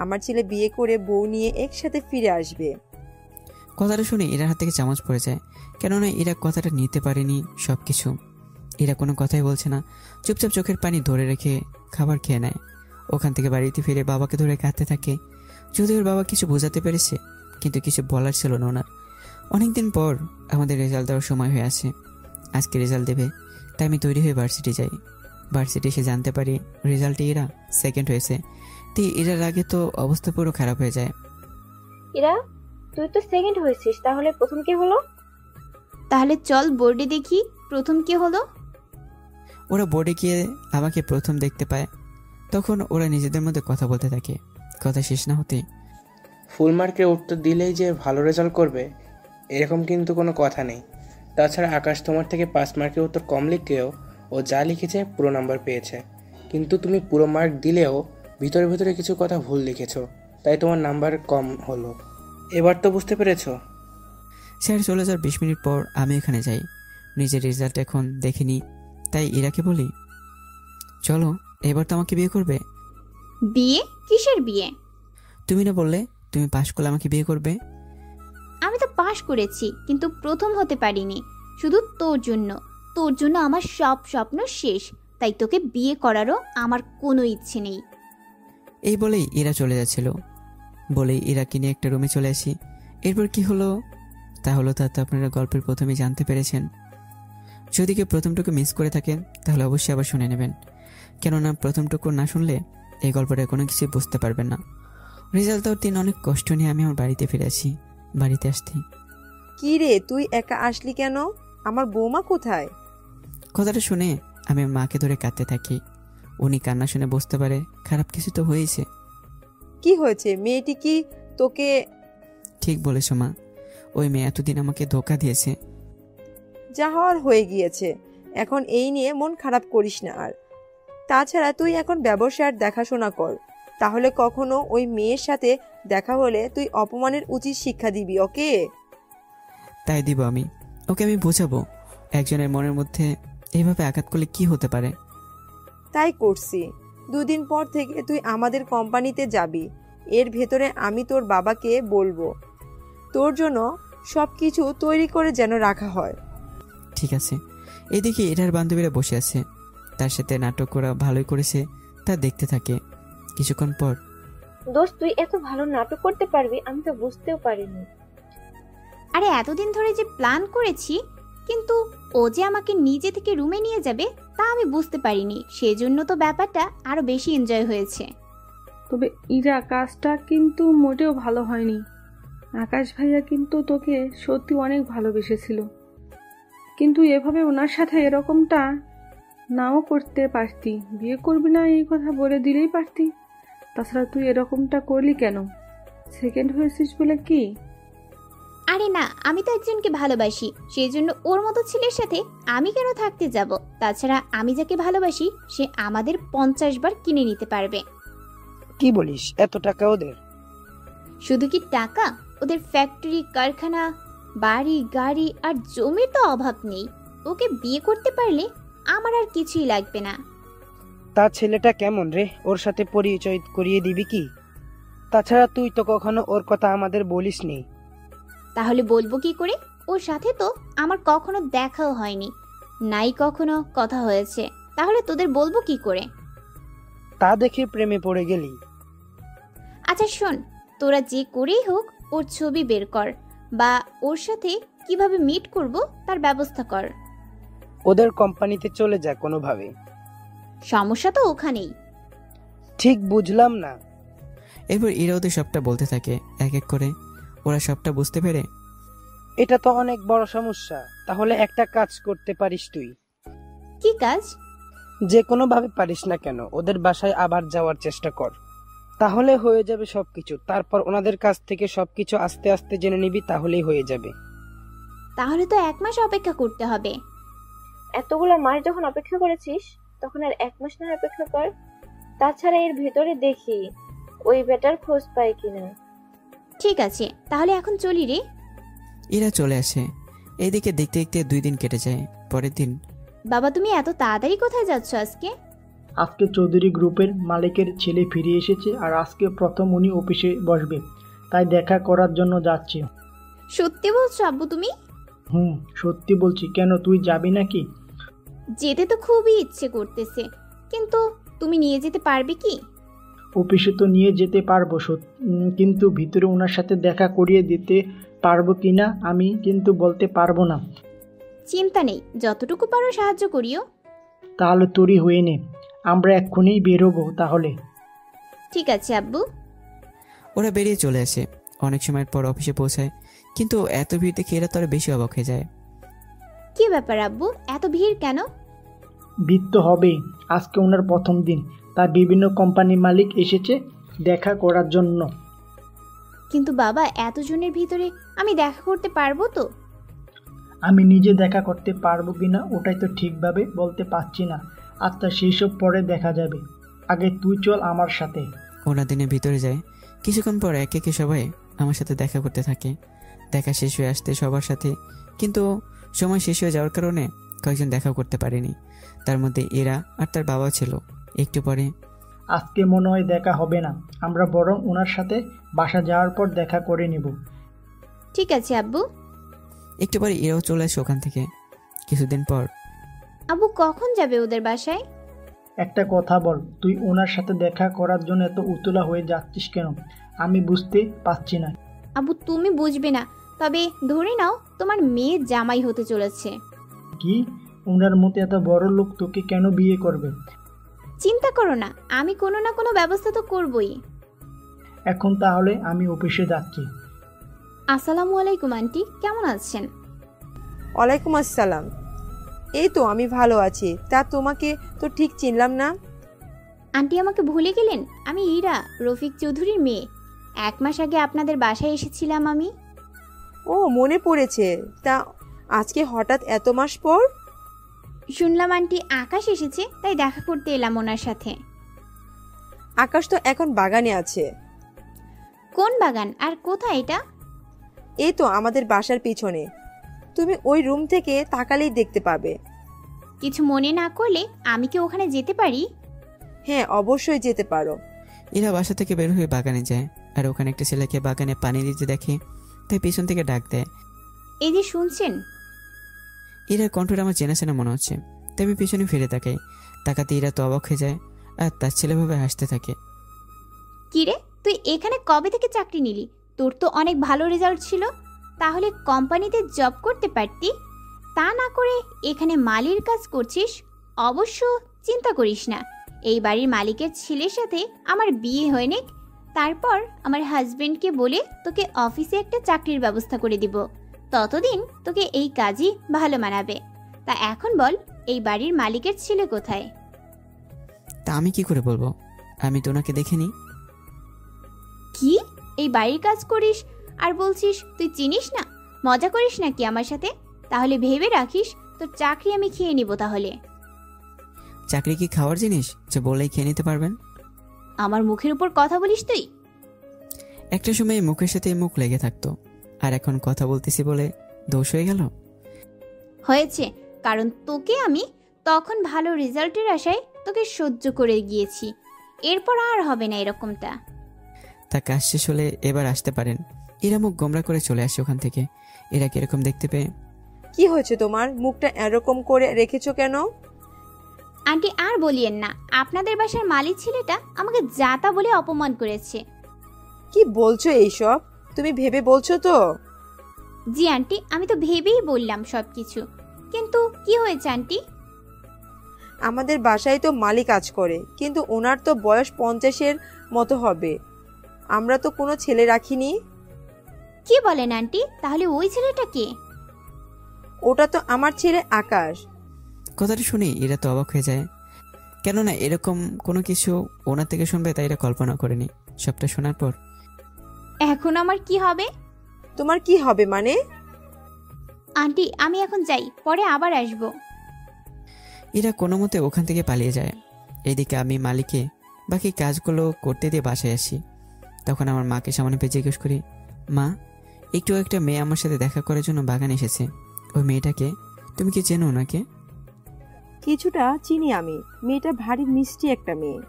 আমার ছেলে বিয়ে করে বউ নিয়ে একসাথে ফিরে আসবে। কথাটা শুনে এরার হাত থেকে চামচ পড়ে যায়, কেননা এরা কথাটা নিতে পারেনি সবকিছু। এরা কোনো কথাই বলছে না, চুপচাপ চোখের পানি ধরে রেখে খাবার খেয়ে নেয়। ওখান থেকে বাড়িতে ফিরে বাবাকে ধরে কাঁদতে থাকে। যদি ওর বাবা কিছু বোঝাতে পেরেছে, কিন্তু কিছু বলার ছিল না ওনার। অনেকদিন পর আমাদের রেজাল্ট দেওয়ার সময় হয়ে আসে। আজকে রেজাল্ট দেবে, তাই আমি তৈরি হয়ে ভার্সিটি যাই। ভার্সিটি এসে জানতে পারি রেজাল্টে এরা সেকেন্ড হয়েছে। তো এরার আগে তো অবস্থা পুরো খারাপ হয়ে যায়। ইরা, তুই তো সেকেন্ড হয়েছিস, তাহলে প্রথম কি হলো? তাহলে চল বোর্ডে দেখি প্রথম কি হলো। ওরা বোর্ডে গিয়ে আমাকে প্রথম দেখতে পায়। তখন ওরা নিজেদের মধ্যে কথা বলতে থাকে। কথা শেষ না হতেই, ফুল মার্কের উত্তর দিলেই যে ভালো রেজাল্ট করবে এরকম কিন্তু কোনো কথা নেই। তাছাড়া আকাশ তোমার থেকে 5 মার্কের উত্তর কম লিখলেও ও যা লিখেছে পুরো নাম্বার পেয়েছে। কিন্তু তুমি পুরো মার্ক দিলেও ভিতরে ভিতরে কিছু কথা ভুল লিখেছো, তাই তোমার নাম্বার কম হলো। এবার তো বুঝতে পেরেছো? স্যার চলে যাওয়ার 20 মিনিট পর আমি এখানে যাই। নিজের রেজাল্ট এখন দেখিনি, তাই ইরাকে বলি, চলো এবার তো আমাকে বিয়ে করবে। বিয়ে? কিসের বিয়ে? তুমি না বললে তুমি পাশ করলে আমাকে বিয়ে করবে? আমি তো পাশ করেছি, কিন্তু প্রথম হতে পারিনি। শুধু তোর জন্য। তোর জন্য আমার সব স্বপ্ন শেষ, তাই তোকে বিয়ে করারও আমার কোনো ইচ্ছে নেই। এই বলেই ইরা চলে যাচ্ছিল। বলেই ইরাকে নিয়ে একটা রুমে চলে আসি। এরপর কি হলো তা হলো তা তো আপনারা গল্পের প্রথমেই জানতে পেরেছেন। যদি কেউ প্রথমটুকু মিস করে থাকেন তাহলে অবশ্যই আবার শুনে নেবেন, কেননা প্রথমটুকু না শুনলে এই গল্পটা কোনো কিছুই বুঝতে পারবেন না। রেজাল্ট দেওয়ার দিন অনেক কষ্ট নিয়ে আমি আমার বাড়িতে ফিরে আসি। বাড়িতে আসতেই, কি রে, তুই একা আসলি কেন? আমার বৌমা কোথায়? কথাটা শুনে আমি আমার মাকে ধরে কাঁদতে থাকি। উনি কান্না শুনে বুঝতে পারে খারাপ কিছু তো হয়েছে। কি হয়েছে? মেয়েটি কি তোকে? ঠিক বলেছো মা, ওই মেয়ে এতদিন আমাকে ধোকা দিয়েছে। যা হওয়ার হয়ে গিয়েছে, এখন এই নিয়ে মন খারাপ করিস না আর। তাছাড়া তুই এখন ব্যবসার দেখাশোনা কর, তাহলে কখনো ওই মেয়ের সাথে দেখা হলে তুই অপমানের উচিত শিক্ষা দিবি ওকে। তাই দিব আমি, ওকে আমি বোঝাবো একজনের মনের মধ্যে এইভাবে আঘাত করলে কি হতে পারে। তাই করছি। 2 দিন পর থেকে তুই আমাদের কোম্পানিতে যাবি। এর ভেতরে আমি তোর বাবাকে বলবো তোর জন্য সবকিছু তৈরি করে যেন রাখা হয়। ঠিক আছে। এদিকে এটার বান্ধবীরা বসে আছে, তার সাথে নাটক করা ভালোই করেছে, তা দেখতে থাকে। কিছুক্ষণ পর, দোস্ত তুই এত ভালো নাটক করতে পারবি আমি তো বুঝতেও পারিনি। আরে এতদিন ধরে যে প্ল্যান করেছি, কিন্তু ও যে আমাকে নিজে থেকে রুমে নিয়ে যাবে তা আমি বুঝতে পারিনি। সেজন্য তো ব্যাপারটা আরো বেশি এনজয় হয়েছে। তবে ইরা, কাজটা কিন্তু মোটেও ভালো হয়নি। আকাশ ভাইয়া কিন্তু তোকে সত্যি অনেক ভালোবেসেছিল, কিন্তু এভাবে ওনার সাথে এরকমটা নাও করতে পারতি। বিয়ে করবি না এই কথা বলে দিলেই পারতি। তাছাড়া তুই এরকমটা করলি কেন? সেকেন্ড হয়েছিস বলে কি? আরে না, আমি তো একজনকে ভালোবাসি, সেই জন্য ওর মতো ছেলের সাথে আমি কেন থাকতে যাব? তাছাড়া আমি যাকে ভালোবাসি সে আমাদের 50 বার কিনে নিতে পারবে। কি বলিস? এত টাকা ওদের? শুধু কি টাকা, ওদের ফ্যাক্টরি, কারখানা, বাড়ি, গাড়ি আর জমির তো অভাব নেই। ওকে বিয়ে করতে পারলে আমার আর কিছুই লাগবে না। তা ছেলেটা কেমন রে? ওর সাথে পরিচয় করিয়ে দিবি কি? তাছাড়া তুই তো কখনো ওর কথা আমাদের বলিসনি। তাহলে বলবো কি করে? ওর সাথে তো আমার কখনো দেখাও হয়নি, নাই কখনো কথা হয়েছে। তাহলে তোদের বলবো কি করে? তা দেখে প্রেমে পড়ে গেলি? আচ্ছা শোন, তোরা যে করেই হোক ওর ছবি বের কর, বা ওর সাথে কিভাবে মিট করব তার ব্যবস্থা কর। ওদের কোম্পানিতে চলে যা কোনোভাবে। সমস্যা তো ওখানেই। ঠিক বুঝলাম না। এরপর ইরা ওদের সবটা বলতে থাকে এক এক করে। ওরা সবটা বুঝতে পেরে, এটা তো অনেক বড় সমস্যা। তাহলে একটা কাজ করতে পারিস তুই। কি কাজ? যে কোনো ভাবে পারিস না কেন ওদের বাসায় আবার যাওয়ার চেষ্টা কর, তাহলে হয়ে যাবে সবকিছু। তারপর ওনাদের কাছ থেকে সবকিছু আস্তে আস্তে জেনে নিবি, তাহলেই হয়ে যাবে। তাহলে তো 1 মাস অপেক্ষা করতে হবে। এতগুলো মাস যখন অপেক্ষা করেছিস তখন আর 1 মাস না অপেক্ষা কর। তাছাড়া এর ভেতরে দেখি ওই বেটার খোঁজ পাই কিনা। ঠিক আছে, তাহলে এখন চলি রে। ইরা চলে আসে। এইদিকে দেখতে দেখতে 2 দিন কেটে যায়। পরের দিন, বাবা তুমি এত তাড়াতাড়ি কোথায় যাচ্ছ আজকে? আজকে চৌধুরী গ্রুপের মালিকের ছেলে ফিরে এসেছে, আর আজকে প্রথম উনি অফিসে বসবে, তাই দেখা করার জন্য যাচ্ছি। সত্যি বলছো আব্বু তুমি? সত্যি বলছি। কেন, তুই যাবি নাকি? যেতে তো খুবই ইচ্ছে করতেছে, কিন্তু তুমি নিয়ে যেতে পারবে কি? অফিসে তো নিয়ে যেতে পারবো, কিন্তু ভিতরে ওনার সাথে দেখা করিয়ে দিতে পারবো কিনা আমি কিন্তু বলতে পারবো না। চিন্তা নেই, যতটুকু পারো সাহায্য করিও। তাহলে তোরই হয়ে নে, আমরা এক্ষুনি বেরোবো তাহলে। ঠিক আছে আব্বু। ওরা বেরিয়ে চলে আসে। অনেক সময়ের পর অফিসে পৌঁছায়, কিন্তু এত ভিড় দেখে এরা তো আরো বেশি অবাক হয়ে যায়। কি ব্যাপার আব্বু, এত ভিড় কেন? ভিড় তো হবেই, আজকে ওনার প্রথম দিন, তার বিভিন্ন কোম্পানির মালিক এসেছে দেখা করার জন্য। কিন্তু বাবা, এতজনের ভিতরে আমি দেখা করতে পারবো তো? আমি নিজে দেখা করতে পারবো কিনা ওটাই তো ঠিকভাবে বলতে পারছি না। আচ্ছা সেই সব পরে দেখা যাবে, আগে তুই চল আমার সাথে। ওরা দিনের ভিতরে যায়, কিছুক্ষণ পর একে একে সবাই আমার সাথে দেখা করতে থাকে। দেখা শেষ হয়ে আসতে সবার সাথে, কিন্তু সময় শেষ হয়ে যাওয়ার কারণে কয়েকজন দেখা করতে পারেনি। তার মধ্যে এরা আর তার বাবা ছিল। একটু পরে, আজকে মনে হয় দেখা হবে না, আমরা বরং ওনার সাথে বাসা যাওয়ার পর দেখা করে নেব। ঠিক আছে আব্বু। একটু পরে এরাও চলে আসে ওখান থেকে। কিছুদিন পর, আব্বু কখন যাবে ওদের বাসায়? একটা কথা বল, তুই ওনার সাথে দেখা করার জন্য এত উতলা হয়ে যাচ্ছিস কেন? আমি বুঝতে পারছি না। আব্বু তুমি বুঝবে না, তবে ধরে নাও তোমার মেয়ে জামাই হতে চলেছে। কি? ওনার মতো এত বড় লোক তোকে কেন বিয়ে করবে? চিন্তা করো না, আমি কোনো না কোনো ব্যবস্থা তো করবই। এখন তাহলে আমি অফিসে যাচ্ছি। আসসালামু আলাইকুম আন্টি, কেমন আছেন? ওয়ালাইকুম আসসালাম। এই তো আমি ভালো আছি। তা তোমাকে তো ঠিক চিনলাম না। আন্টি আমাকে ভুলে গেলেন? আমি ইরা, রফিক চৌধুরীর মেয়ে। 1 মাস আগে আপনাদের বাসায় এসেছিলাম আমি। ও, মনে পড়েছে। তা আজকে হঠাৎ এত মাস পর? শুনলাম আন্টি আকাশ এসেছে, তাই দেখা করতে এলাম ওনার সাথে। আকাশ তো এখন বাগানে আছে। কোন বাগান আর কোথায় এটা? এই তো আমাদের বাসার পিছনে। তুমি ওই রুম থেকে তাকালেই দেখতে পাবে। কিছু মনে না করলে আমি কি ওখানে যেতে পারি? হ্যাঁ, অবশ্যই যেতে পারো। এরা বাসা থেকে বের হয়ে বাগানে যায়, আর ওখানে একটা ছেলেকে বাগানে পানি দিতে দেখে, তাই পিছন থেকে ডাক দেয়। এই যে শুনছেন? এরা কণ্ঠটা আমার চেনা চেনা মনে হচ্ছে, তাই আমি পিছনে ফিরে তাকাই। তাকাতে এরা তো অবাক হয়ে যায় আর তার ছেলেভাবে হাসতে থাকে। কিরে, তুই এখানে কবে থেকে চাকরি নিলি? তোর তো অনেক ভালো রেজাল্ট ছিল, তাহলে কোম্পানিতে জব করতে পারতি। তা না করে এখানে মালির কাজ করছিস। অবশ্য চিন্তা করিস না, এই বাড়ির মালিকের ছেলের সাথে আমার বিয়ে হয় নি, তারপর আমার হাজবেন্ডকে বলে তোকে অফিসে একটা চাকরির ব্যবস্থা করে দিব। ততদিন তোকে এই কাজই ভালো মানাবে। তা এখন বল, এই বাড়ির মালিকের ছেলে কোথায়? তা আমি কি করে বলবো? আমি তো ওনাকে দেখিনি। কি? এই বাড়ির কাজ করিস আর বলছিস তুই চিনিস না? মজা করিস নাকি আমার সাথে? তাহলে ভেবে রাখিস, তোর চাকরি আমি খেয়ে নিব। তাহলে চাকরি কি খাওয়ার জিনিস যে বলেই খেয়ে নিতে পারবেন? আমার মুখের উপর কথা বলিস তুই? একটা সময় মুখের সাথে মুখ লেগে থাকতো, আর এখন কথা বলতেছি বলে দোষ হয়ে গেল? হয়েছে, কারণ তোকে আমি তখন ভালো রেজাল্টের আশায় তোকে সহ্য করে গিয়েছি। এরপর আর হবে না এরকমটা। তা কাজ শেষ হলে এবার আসতে পারেন। এরা মুখ গোমরা করে চলে আসে ওখান থেকে। এরা কিরকম দেখতে পেয়ে, কি হয়েছে তোমার? মুখটা এরকম করে রেখেছো কেন? আন্টি আর বলিয়েন না, আপনাদের বাসার মালিক ছেলেটা আমাকে জাতা বলে অপমান করেছে। কি বলছো এইসব? তুমি ভেবে বলছো তো? জি আন্টি, আমি তো ভেবেই বললাম সবকিছু। কিন্তু কি হয়েছে আন্টি? আমাদের বাসায় তো মালিক কাজ করে, কিন্তু ওনার তো বয়স 50-এর মতো হবে। আমরা তো কোনো ছেলে রাখিনি। কি বলেন আন্টি? তাহলে ওই ছেলেটা কে? ওটা তো আমার ছেলে আকাশ। কথাটা শুনে এরা তো অবাক হয়ে যায়, কেননা এরকম কোনো কিছু ওনার থেকে শুনবে তাই এরা কল্পনা করেনি। সবটা শোনার পর, এখন আমার কি হবে? তোমার কি হবে মানে? আন্টি আমি এখন যাই, পরে আবার আসব। এরা কোনো মতে ওখান থেকে পালিয়ে যায়। এদিকে আমি মালিকে বাকি কাজগুলো করতে দিয়ে বাসায় আসি। তখন আমার মাকে সামনে পেয়ে জিজ্ঞেস করি, মা, একটু একটা মেয়ে আমার সাথে দেখা করার জন্য বাগান এসেছে। ওই মেয়েটাকে তুমি কি চেনো ওনাকে? কিছুটা চিনি আমি। মেয়েটা ভারী মিষ্টি একটা মেয়ে,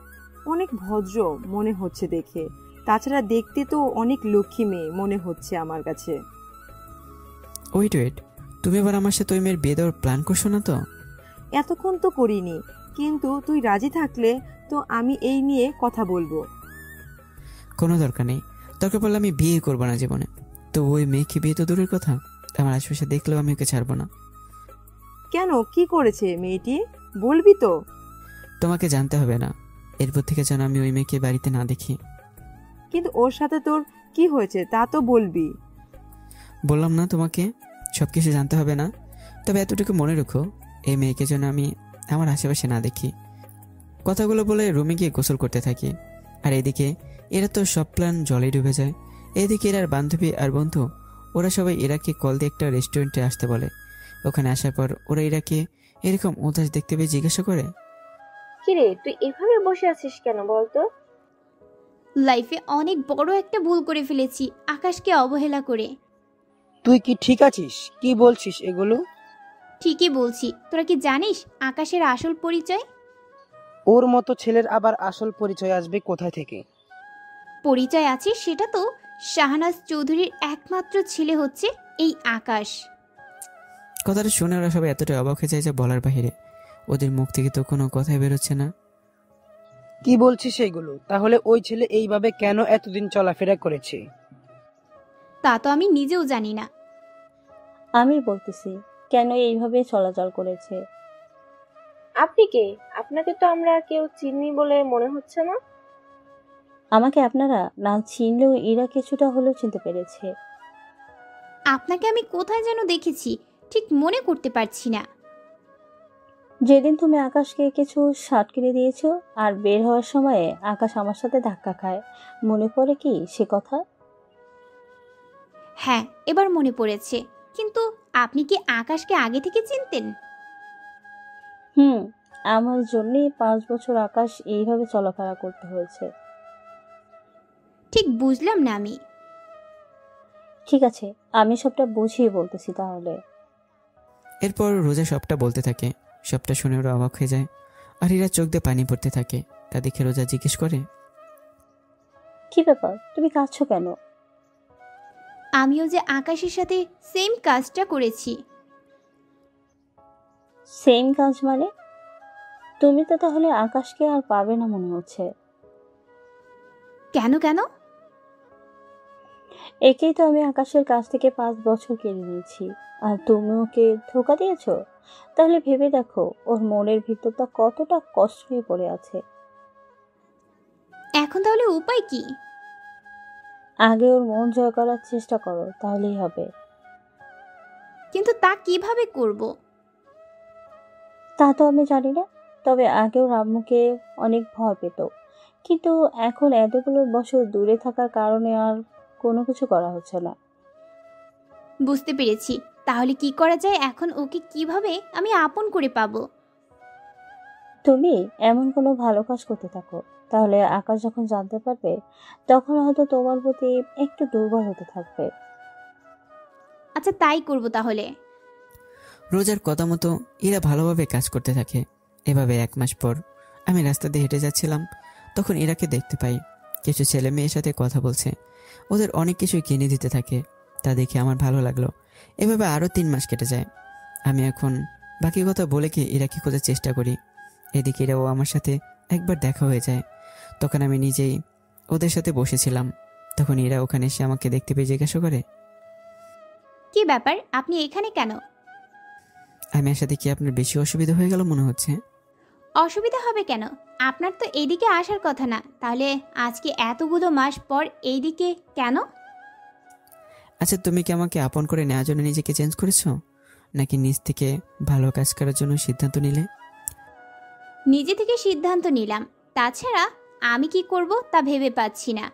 অনেক ভদ্র মনে হচ্ছে দেখে। তাছাড়া দেখতে তো অনেক লক্ষ্মী মেয়ে মনে হচ্ছে আমার কাছে। ওয়েট, তুমি এবার আমার সাথে ওই মেয়ের বিয়ে দেওয়ার প্ল্যান করছো না তো? এতক্ষণ তো করিনি, কিন্তু তুই রাজি থাকলে তো আমি এই নিয়ে কথা বলবো। কোনো দরকার নেই, দরকার পড়লে আমি বিয়ে করবো না জীবনে। তো ওই মেয়েকে বিয়ে তো দূরের কথা, আমার আশেপাশে দেখলেও আমি ওকে ছাড়বো না। কেন, কি করেছে মেয়েটি? বলবি তো? তোমাকে জানতে হবে না, এরপর থেকে যেন আমি ওই মেয়েকে বাড়িতে না দেখি। কিন্তু ওর সাথে তোর কি হয়েছে তা তো বলবি। বললাম না তোমাকে, সবকিছু জানতে হবে না। তবে এতটুকু মনে রেখো, এই মেয়েকে যেন আমি আমার আশেপাশে না দেখি। কথাগুলো বলে রুমে গিয়ে গোসল করতে থাকি। আর এদিকে এরা তো সব প্ল্যান জলে ডুবে যায়। এদিকে এরার বান্ধবী আর বন্ধু ওরা সবাই ইরাকে কল দিয়ে একটা রেস্টুরেন্টে আসতে বলে। ওখানে আসার পর ওরা ইরাকে এরকম উদাস দেখতে পেয়ে জিজ্ঞাসা করে, কিরে, তুই এভাবে বসে আছিস কেন বলতো? লাইফে অনেক বড় একটা ভুল করে ফেলেছি আকাশকে অবহেলা করে। তুই কি ঠিক আছিস? কি বলছিস এগুলো? ঠিকই বলছি। তোরা কি জানিস আকাশের আসল পরিচয়? ওর মতো ছেলের আবার আসল পরিচয় আসবে কোথায় থেকে? পরিচয় আছে, সেটা তো শাহনাজ চৌধুরীর একমাত্র ছেলে হচ্ছে এই আকাশ। কথাটা শুনে ওরা সবাই এতটাই অবাক হয়ে যায় যে বলার বাহিরে। ওদের মুখ থেকে তো কোনো কথাই বেরোচ্ছে না। কি বলছিস এগুলো? তাহলে ওই ছেলে এইভাবে কেন এতদিন চলাফেরা করেছে? তা তো আমি নিজেও জানি না। আমি বলতেছি কেন এইভাবে চলাচল করেছে। আপনি কে? আপনাকে তো আমরা কেউ চিনি বলে মনে হচ্ছে না। আমাকে আপনারা না চিনলেও এরা কিছুটা হলেও চিনতে পেরেছে। আপনাকে আমি কোথায় যেন দেখেছি, ঠিক মনে করতে পারছি না। যেদিন তুমি আকাশকে কিছু শার্ট কিনে দিয়েছো আর বের হওয়ার সময় আকাশ আমার সাথে ধাক্কা খায়, মনে পড়ে কি সে কথা? হ্যাঁ, এবার মনে পড়েছে। কিন্তু আপনি কি আকাশকে আগে থেকে চিনতেন? আমার জন্যই 5 বছর আকাশ এইভাবে চলাফেরা করতে হয়েছে। ঠিক বুঝলাম না আমি। ঠিক আছে, আমি সবটা বুঝিয়ে বলতেছি তাহলে। এরপর রোজা সবটা বলতে থাকে। সবটা শুনে ওরা অবাক হয়ে যায় আর এরা চোখ দিয়ে পানি পড়তে থাকে। তা দেখে রোজা জিজ্ঞেস করে, কি ব্যাপার, তুমি কাঁদছো কেন? আমিও যে আকাশের সাথে সেম কাজটা করেছি। সেম কাজ মানে? তুমি তো তাহলে আকাশকে আর পাবে না মনে হচ্ছে। কেন কেন? একেই তো আমি আকাশের কাছ থেকে 5 বছর কেড়ে নিয়েছি, আর তুমি ওকে ধোকা দিয়েছো। তাহলে ভেবে দেখো ওর মনের ভিতরটা কতটা কষ্ট হয়ে পড়ে আছে। এখন তাহলে উপায় কি? আগে ওর মন জয় করার চেষ্টা করো, তাহলেই হবে। কিন্তু তা কিভাবে করব? তা তো আমি জানি না, তবে আগেও আম্মুকে অনেক ভয় পেত, কিন্তু এখন এতগুলো বছর দূরে থাকার কারণে আর কোনো কিছু করা হচ্ছে না। বুঝতে পেরেছি। তাহলে কি করা যায় এখন? ওকে কিভাবে আমি আপন করে পাবো? তুমি এমন কোনো ভালো কাজ করতে থাকো, তাহলে আকাশ যখন জানতে পারবে তখন হয়তো তোমার প্রতি একটু দুর্বল হতে থাকবে। আচ্ছা, তাই করব তাহলে। রোজার কথা মতো এরা ভালোভাবে কাজ করতে থাকে। এভাবে 1 মাস পর আমি রাস্তা দিয়ে হেঁটে যাচ্ছিলাম, তখন এরাকে দেখতে পাই। কিছু ছেলে মেয়ের সাথে কথা বলছে, ওদের অনেক কিছুই কিনে দিতে থাকে। তা দেখে আমার ভালো লাগলো। এভাবে আরও 3 মাস কেটে যায়। আমি এখন বাকি কথা বলে কি ইরাকে খোঁজার চেষ্টা করি। এদিকে এরাও আমার সাথে একবার দেখা হয়ে যায়। তখন আমি নিজেই ওদের সাথে বসেছিলাম। তখন এরা ওখানে এসে আমাকে দেখতে পেয়ে জিজ্ঞাসা করে, কি ব্যাপার, আপনি এখানে কেন? আমি আসাতে কি আপনার বেশি অসুবিধা হয়ে গেল মনে হচ্ছে? অসুবিধা হবে কেন? আপনার তো এইদিকে আসার কথা না, তাহলে আজকে এতগুলো মাস পর এইদিকে কেন? আচ্ছা, তুমি কি আমাকে আপন করে নেওয়ার জন্য নিজেকে চেঞ্জ করেছো, নাকি নিজ থেকে ভালো কাজ করার জন্য সিদ্ধান্ত নিলে? নিজে থেকে সিদ্ধান্ত নিলাম। তাছাড়া আমি কি করব তা ভেবে পাচ্ছি না,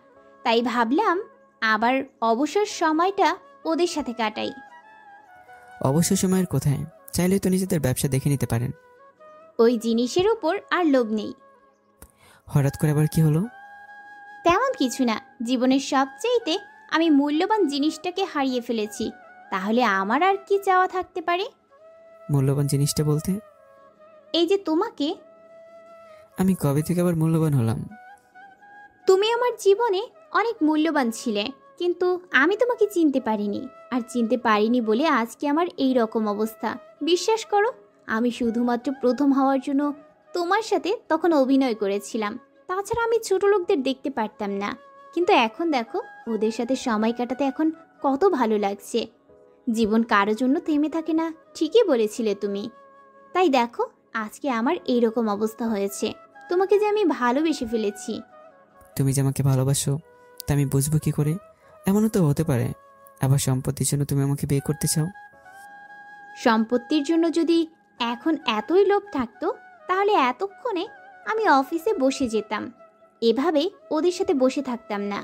তাই ভাবলাম আবার অবসর সময়টা ওদের সাথে কাটাই। অবসর সময়ের কোথায়, চাইলে তো নিজেদের ব্যবসা দেখে নিতে পারেন। ওই জিনিসের উপর আর লোভ নেই। হঠাৎ করে আবার কি হলো? তেমন কিছু না। জীবনের সবচেয়েতে আমি মূল্যবান জিনিসটাকে হারিয়ে ফেলেছি, তাহলে আমার আর কি চাওয়া থাকতে পারে? মূল্যবান জিনিসটা বলতে? এই যে তোমাকে। আমি কবে থেকে আবার মূল্যবান হলাম? তুমি আমার জীবনে অনেক মূল্যবান ছিলে, কিন্তু আমি তোমাকে চিনতে পারিনি। আর চিনতে পারিনি বলে আজকে আমার এই রকম অবস্থা। বিশ্বাস করো, আমি শুধুমাত্র প্রথম হওয়ার জন্য তোমার সাথে তখন অভিনয় করেছিলাম। তাছাড়া আমি ছোট লোকদের দেখতে পারতাম না, কিন্তু এখন দেখো ওদের সাথে সময় কাটাতে এখন কত ভালো লাগছে। জীবন কারো জন্য থেমে থাকে না, ঠিকই বলেছিলে তুমি। তাই দেখো আজকে আমার এইরকম অবস্থা হয়েছে, তোমাকে যে আমি ভালোবেসে ফেলেছি। তুমি যে আমাকে ভালোবাসো তা আমি বুঝবো কি করে? এমনও তো হতে পারে আবার সম্পত্তির জন্য তুমি আমাকে বিয়ে করতে চাও। সম্পত্তির জন্য যদি এখন এতই লোভ থাকতো, তাহলে এতক্ষণে আমি অফিসে বসে যেতাম, এভাবে ওদের সাথে বসে থাকতাম না।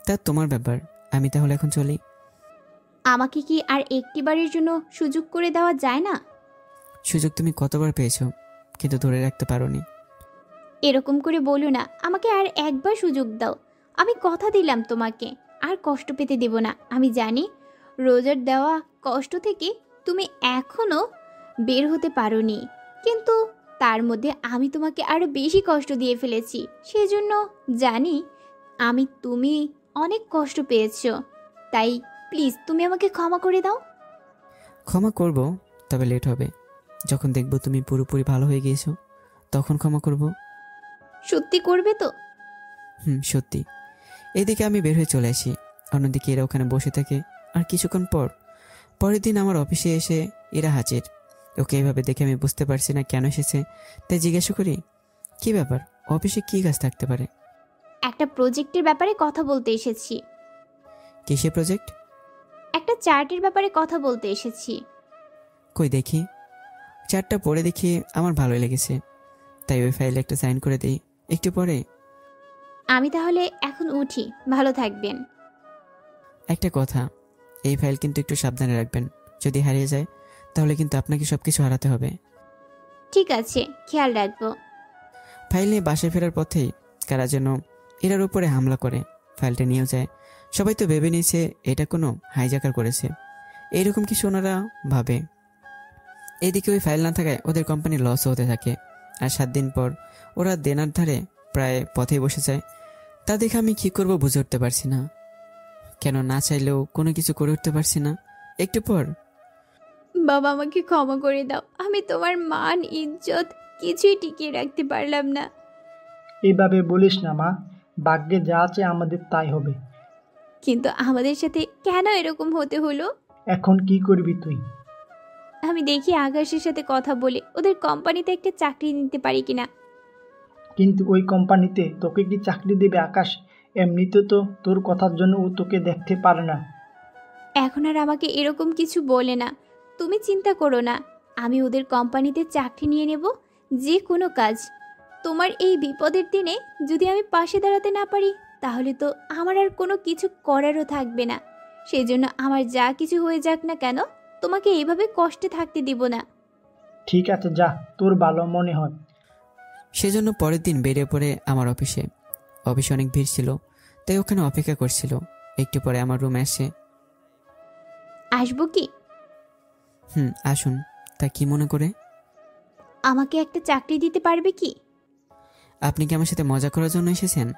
তা তোমার ব্যাপার, আমি তাহলে এখন চলি। আমাকে কি আর একটিবারের জন্য সুযোগ করে দেওয়া যায় না? সুযোগ তুমি কতবার পেয়েছো, কিন্তু ধরে রাখতে পারোনি। এরকম করে বলো না, আমাকে আর একবার সুযোগ দাও। আমি কথা দিলাম তোমাকে আর কষ্ট পেতে দেব না। আমি জানি রোজার দেওয়া কষ্ট থেকে তুমি এখনো বের হতে পারোনি, কিন্তু তার মধ্যে আমি তোমাকে আরো বেশি কষ্ট দিয়ে ফেলেছি। সেজন্য জানি তুমি অনেক কষ্ট পেয়েছো। তাই প্লিজ তুমি আমাকে ক্ষমা করে দাও। ক্ষমা করব, তবে লেট হবে। যখন দেখব তুমি পুরোপুরি ভালো হয়ে গিয়েছো তখন ক্ষমা করব। সত্যি করবে তো? সত্যি। এদিকে আমি বের হয়ে চলে আসি, অন্যদিকে এরা ওখানে বসে থাকে। আর কিছুক্ষণ পরের দিন আমার অফিসে এসে এরা হাজির। ওকে এভাবে দেখে আমি বুঝতে পারছি না কেন এসেছে, তাই জিজ্ঞাসা করি, কি ব্যাপার, অফিসে কি কাজ থাকতে পারে? একটা প্রজেক্টের ব্যাপারে কথা বলতে এসেছি। কিসের প্রজেক্ট? একটা চার্টের ব্যাপারে কথা বলতে এসেছি। কই দেখি। চার্টটা পড়ে দেখি আমার ভালোই লেগেছে, তাই ওই ফাইলে একটা সাইন করে দিই। একটু পরে, আমি তাহলে এখন উঠি, ভালো থাকবেন। একটা কথা, এই ফাইল কিন্তু একটু সাবধানে রাখবেন। যদি হারিয়ে যায় তাহলে কিন্তু আপনাকে সবকিছু হারাতে হবে। ঠিক আছে, খেয়াল রাখবো। ফাইল নিয়ে বাসায় ফেরার পথেই কারা যেন এরার উপরে হামলা করে ফাইলটা নিয়েও যায়। সবাই তো ভেবে নিয়েছে এটা কোনো হাইজাকার করেছে, এইরকম কিছু ওনারা ভাবে। এদিকে ওই ফাইল না থাকায় ওদের কোম্পানির লসও হতে থাকে। আর 7 দিন পর ওরা দেনার ধারে প্রায় পথেই বসে যায়। তা দেখে আমি কী করবো বুঝে উঠতে পারছি না, কেন না চাইলেও কোনো কিছু করে উঠতে পারছি না। একটু পর, বাবা আমাকে ক্ষমা করে দাও, আমি তোমার মান ইজ্জত কিছুই টিকিয়ে রাখতে পারলাম না। এইভাবে বলিস না মা, ভাগ্যে যা আছে আমাদের তাই হবে। কিন্তু আমাদের সাথে কেন এরকম হতে হলো? এখন কি করবি তুই? আমি দেখি আকাশের সাথে কথা বলে ওদের কোম্পানিতে একটা চাকরি নিতে পারি কিনা। কিন্তু ওই কোম্পানিতে তোকে কি চাকরি দেবে আকাশ? এমনিতে তো তোর কথার জন্য ও তোকে দেখতে পারে না। এখন আর আমাকে এরকম কিছু বলে না, তুমি চিন্তা করো না। আমি ওদের কোম্পানিতে চাকরি নিয়ে নেব, যে কোনো কাজ। তোমার এই বিপদের দিনে যদি আমি পাশে দাঁড়াতে না পারি তাহলে তো আমার আর কোনো কিছু করারও থাকবে না। সেই জন্য আমার যা কিছু হয়ে যাক না কেন, তোমাকে এইভাবে কষ্টে থাকতে দিব না। ঠিক আছে, যা, তোর ভালো মনে হয়। সেজন্য পরের দিন বেরিয়ে পড়ে আমার অফিসে অনেক ভিড় ছিল, তাই ওখানে অপেক্ষা করছিল। একটু পরে আমার রুমে আসে। আসবো কি? আসুন। তা কি মনে করে? আমাকে একটা চাকরি দিতে পারবে কি? আপনি কি আমার সাথে মজা করার জন্য এসেছেন?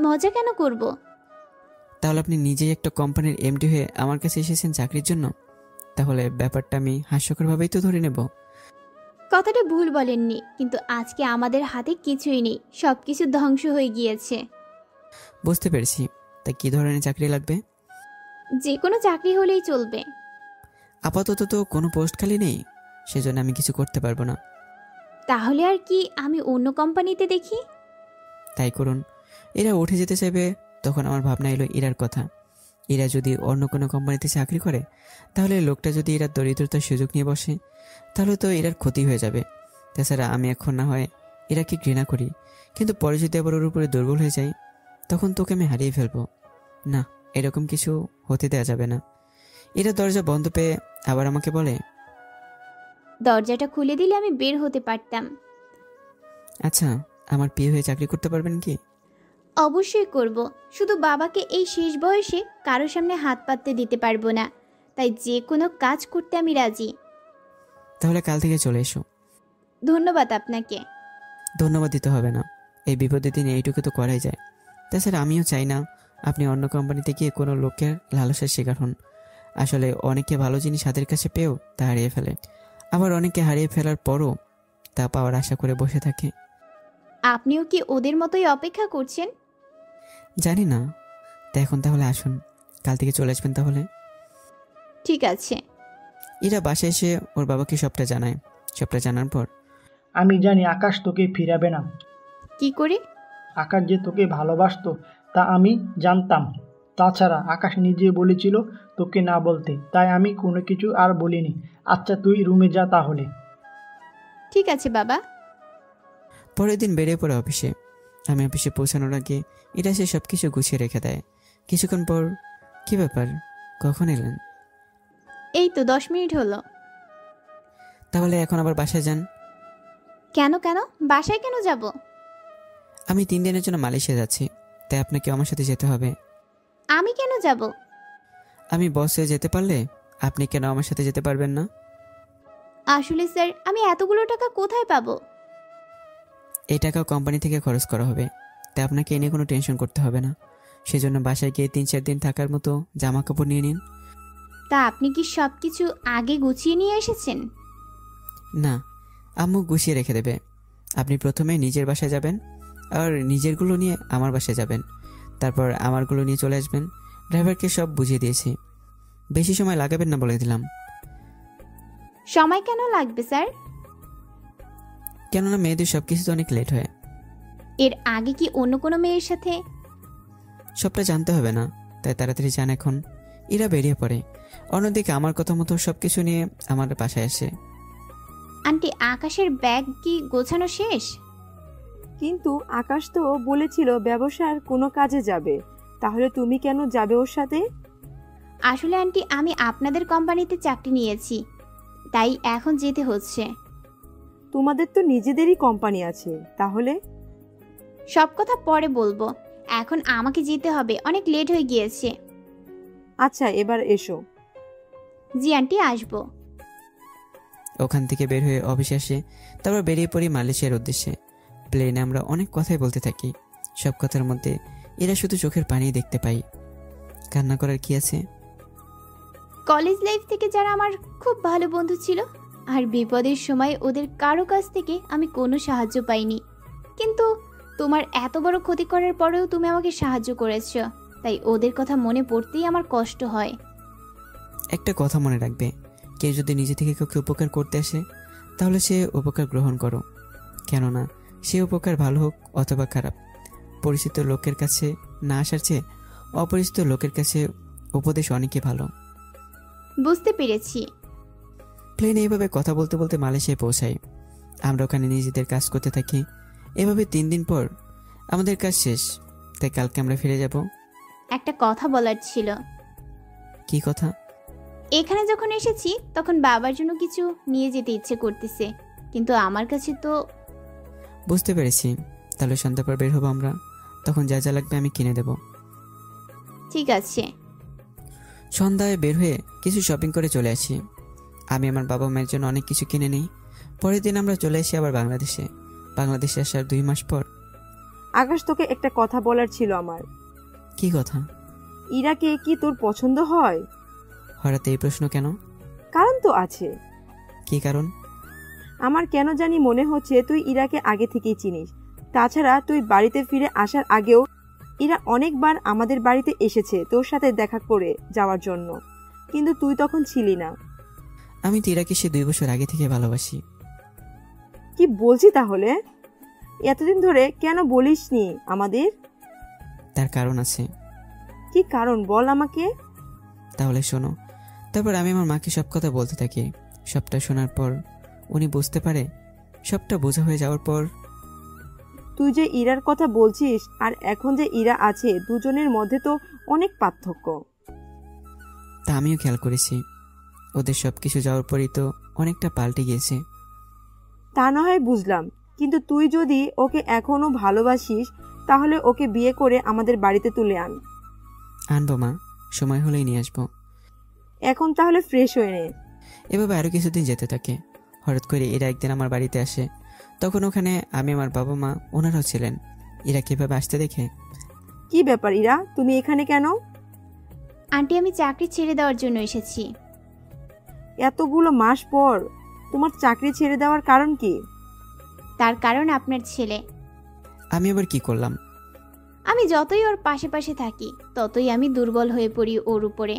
মজা কেন করব? তাহলে আপনি নিজেই একটা কোম্পানির এমডি হয়ে আমার কাছে এসেছেন চাকরির জন্য, তাহলে ব্যাপারটা আমি হাস্যকরভাবেই তো ধরে নেব। কথাটা ভুল বলেননি, কিন্তু আজকে আমাদের হাতে কিছুই নেই, সবকিছু ধ্বংস হয়ে গিয়েছে। বুঝতে পেরেছি। তা কি ধরনের চাকরি লাগবে? যে কোনো চাকরি হলেই চলবে। আপাতত তো কোনো পোস্ট খালি নেই, সেজন্য আমি কিছু করতে পারবো না। তাহলে আর কি আমি অন্য কোম্পানিতে দেখি? তাই করুন। এরা উঠে যেতে চাইবে, তখন আমার ভাবনা এলো ইরার কথা। এরা যদি অন্য কোনো কোম্পানিতে চাকরি করে, তাহলে লোকটা যদি এরা দরিদ্রতার সুযোগ নিয়ে বসে, তাহলে তো এরার ক্ষতি হয়ে যাবে। তাছাড়া আমি এখন না হয় এরাকে ঘৃণা করি, কিন্তু পরে যদি আবার ওর উপরে দুর্বল হয়ে যাই, তখন তোকে আমি হারিয়ে ফেলবো। না, এরকম কিছু হতে দেওয়া যাবে না। এরা দরজা বন্ধ পেয়ে আবার আমাকে বলে, দরজাটা খুলে দিলে আমি বের হতে পারতাম। আচ্ছা, আমার বিয়ে হয়ে চাকরি করতে পারবেন কি? অবশ্যই করব, শুধু বাবাকে এই শেষ বয়সে কারোর সামনে হাত পাততে দিতে পারবো না। তাই যে কোনো কাজ করতে আমি রাজি। তাহলে কাল থেকে চলে এসো। ধন্যবাদ আপনাকে। ধন্যবাদ দিতে হবে না, এই বিপদের দিনে এইটুকু তো করাই যায়। তাছাড়া আমিও চাই না আপনি অন্য কোম্পানিতে গিয়ে কোনো লোকের লালসার শিকার হন। আসলে অনেকে ভালো জিনিস হাতের কাছে পেয়েও তা হারিয়ে ফেলে, আবার অনেকে হারিয়ে ফেলার পরও তা পাওয়ার আশা করে বসে থাকে। আপনিও কি ওদের মতোই অপেক্ষা করছেন? জানি না। তা এখন তাহলে আসুন, কাল থেকে চলে আসবেন তাহলে। ঠিক আছে। এরা বাসায় এসে ওর বাবাকে সবটা জানায়। সবটা জানার পর, আমি জানি আকাশ তোকে ফিরাবে না। কি করে? আকাশ যে তোকে ভালোবাসতো তা আমি জানতাম। তাছাড়া আকাশ নিজে বলেছিল তোকে না বলতে, তাই আমি কোনো কিছু আর বলিনি। আচ্ছা, তুই রুমে যা তাহলে। ঠিক আছে বাবা। পরের দিন বেরিয়ে পড়ে অফিসে। আমি অফিসে পৌঁছানোর আগে এরা সে সব কিছু গুছিয়ে রেখে দেয়। কিছুক্ষণ পর, কি ব্যাপার, কখন এলেন? এই তো 10 মিনিট হলো। তাহলে এখন আবার বাসায় যান। কেন কেন বাসায় কেন যাব? আমি 3 দিনের জন্য মালয়েশিয়া যাচ্ছি, তাই আপনাকে আমার সাথে যেতে হবে। আমি কেন যাব? আমি বস হয়ে যেতে পারলে আপনি কেন আমার সাথে যেতে পারবেন না? আসলে স্যার, আমি এতগুলো টাকা কোথায় পাবো? এই টাকা কোম্পানি থেকে খরচ করা হবে, তাই আপনাকে এ নিয়ে কোনো টেনশন করতে হবে না। সেজন্য বাসায় গিয়ে 3-4 দিন থাকার মতো জামা কাপড় নিয়ে নিন। তা আপনি কি সব কিছু আগে গুছিয়ে নিয়ে এসেছেন? না, আম্মু গুছিয়ে রেখে দেবে। আপনি প্রথমে নিজের বাসায় যাবেন, আর নিজেরগুলো নিয়ে আমার বাসায় যাবেন, তারপর আমারগুলো নিয়ে চলে আসবেন। ড্রাইভারকে সব বুঝিয়ে দিয়েছি, বেশি সময় লাগাবেন না বলে দিলাম। সময় কেন লাগবে স্যার? কেননা মেয়েদের সব কিছুতে অনেক লেট হয়। এর আগে কি অন্য কোনো মেয়ের সাথে? সবটা জানতে হবে না, তাই তাড়াতাড়ি যান এখন। এরা বেরিয়ে পড়ে। অন্যদিকে আমার কথা মতো সব কিছু নিয়ে আমার বাসায় আসে। আন্টি, আকাশের ব্যাগ কি গোছানো শেষ? কিন্তু আকাশ তো বলেছিল ব্যবসার কোনো কাজে যাবে, তাহলে তুমি কেন যাবে ওর সাথে? আসলে আন্টি, আমি আপনাদের কোম্পানিতে চাকরি নিয়েছি, তাই এখন যেতে হচ্ছে। তোমাদের তো নিজেদেরই কোম্পানি আছে, তাহলে? সব কথা পরে বলবো, এখন আমাকে যেতে হবে, অনেক লেট হয়ে গিয়েছে। আচ্ছা, এবার এসো। জি আন্টি, আসবো। ওখান থেকে বের হয়ে অফিসে আসে, তারপর বেরিয়ে পড়ি মালয়েশিয়ার উদ্দেশ্যে। প্লেনে আমরা অনেক কথাই বলতে থাকি। সব কথার মধ্যে এরা শুধু চোখের পানি দেখতে পাই। কান্না করার কি আছে? কলেজ লাইফ থেকে যারা আমার খুব ভালো বন্ধু ছিল, আর বিপদের সময় ওদের কারো কাছ থেকে আমি কোনো সাহায্য পাইনি, কিন্তু তোমার এত বড় ক্ষতি করার পরেও তুমি আমাকে সাহায্য করেছো, তাই ওদের কথা মনে পড়তেই আমার কষ্ট হয়। একটা কথা মনে রাখবে, কেউ যদি নিজে থেকে কাউকে উপকার করতে আসে, তাহলে সে উপকার গ্রহণ করো। কেননা সে উপকার ভালো হোক অথবা খারাপ, পরিচিত লোকের কাছে না আসার চেয়ে অপরিচিত লোকের কাছে উপদেশ অনেকই ভালো। বুঝতে পেরেছি। প্লেনে এভাবে কথা বলতে বলতে মালয়েশিয়ায় পৌঁছাই। আমরা ওখানে নিজেদের কাজ করতে থাকি। এভাবে 3 দিন পর আমাদের কাজ শেষ, তাই কালকে আমরা ফিরে যাব। একটা কথা বলার ছিল। কি কথা? এখানে যখন এসেছি তখন বাবার জন্য কিছু নিয়ে যেতে ইচ্ছে করতেছে, কিন্তু আমার কাছে তো। বুঝতে পেরেছি, তাহলে সন্ধ্যা পর বের হবো আমরা, তখন যা যা লাগবে আমি কিনে দেব। ঠিক আছে। সন্ধ্যায় বের হয়ে কিছু শপিং করে চলে আসি। আমি আমার বাবা মায়ের জন্য অনেক কিছু কিনে নিই। পরের দিন আমরা চলে আসি আবার বাংলাদেশে আসার 2 মাস পর। আকাশ, তোকে একটা কথা বলার ছিল আমার। কি কথা? ইরাকে কি তোর পছন্দ হয়? হঠাৎ এই প্রশ্ন কেন? কারণ তো আছে। কি কারণ? আমার কেন জানি মনে হচ্ছে তুই ইরাকে আগে থেকেই চিনিস। তাছাড়া তুই বাড়িতে ফিরে আসার আগেও ইরা অনেকবার আমাদের বাড়িতে এসেছে তোর সাথে দেখা করে যাওয়ার জন্য, কিন্তু তুই তখন ছিলি না। আমি তো ইরাকে সে 2 বছর আগে থেকে ভালোবাসি। কি বলছি তাহলে? এতদিন ধরে কেন বলিসনি আমাদের? তার কারণ আছে। কি কারণ বল আমাকে। তাহলে শোনো। তারপর আমি আমার মাকে সব কথা বলতে থাকি। সবটা শোনার পর উনি বুঝতে পারে। সবটা বোঝা হয়ে যাওয়ার পর। তুই যে ইরার কথা বলছিস আর এখন যে ইরা আছে, দুজনের মধ্যে তো অনেক পার্থক্য। তা আমিও খেয়াল করেছি। ওদের সব কিছু যাওয়ার পরই তো অনেকটা পাল্টে গিয়েছে। তা না হয় বুঝলাম, কিন্তু তুই যদি ওকে এখনো ভালোবাসিস তাহলে ওকে বিয়ে করে আমাদের বাড়িতে তুলে আন। আনবো মা, সময় হলেই নিয়ে আসবো। এখন তাহলে ফ্রেশ হয়ে নে। এভাবে আরো কিছুদিন যেতে থাকে। হঠাৎ করে এরা একদিন আমার বাড়িতে আসে। তখন ওখানে আমি, আমার বাবা মা, ওনারাও ছিলেন। এরা কিভাবে আসতে দেখে। কি ব্যাপার ইরা, তুমি এখানে কেন? আন্টি, আমি চাকরি ছেড়ে দেওয়ার জন্য এসেছি। এতগুলো মাস পর তোমার চাকরি ছেড়ে দেওয়ার কারণ কি? তার কারণ আপনার ছেলে। আমি আবার কি করলাম? আমি যতই ওর পাশে পাশে থাকি ততই আমি দুর্বল হয়ে পড়ি ওর উপরে।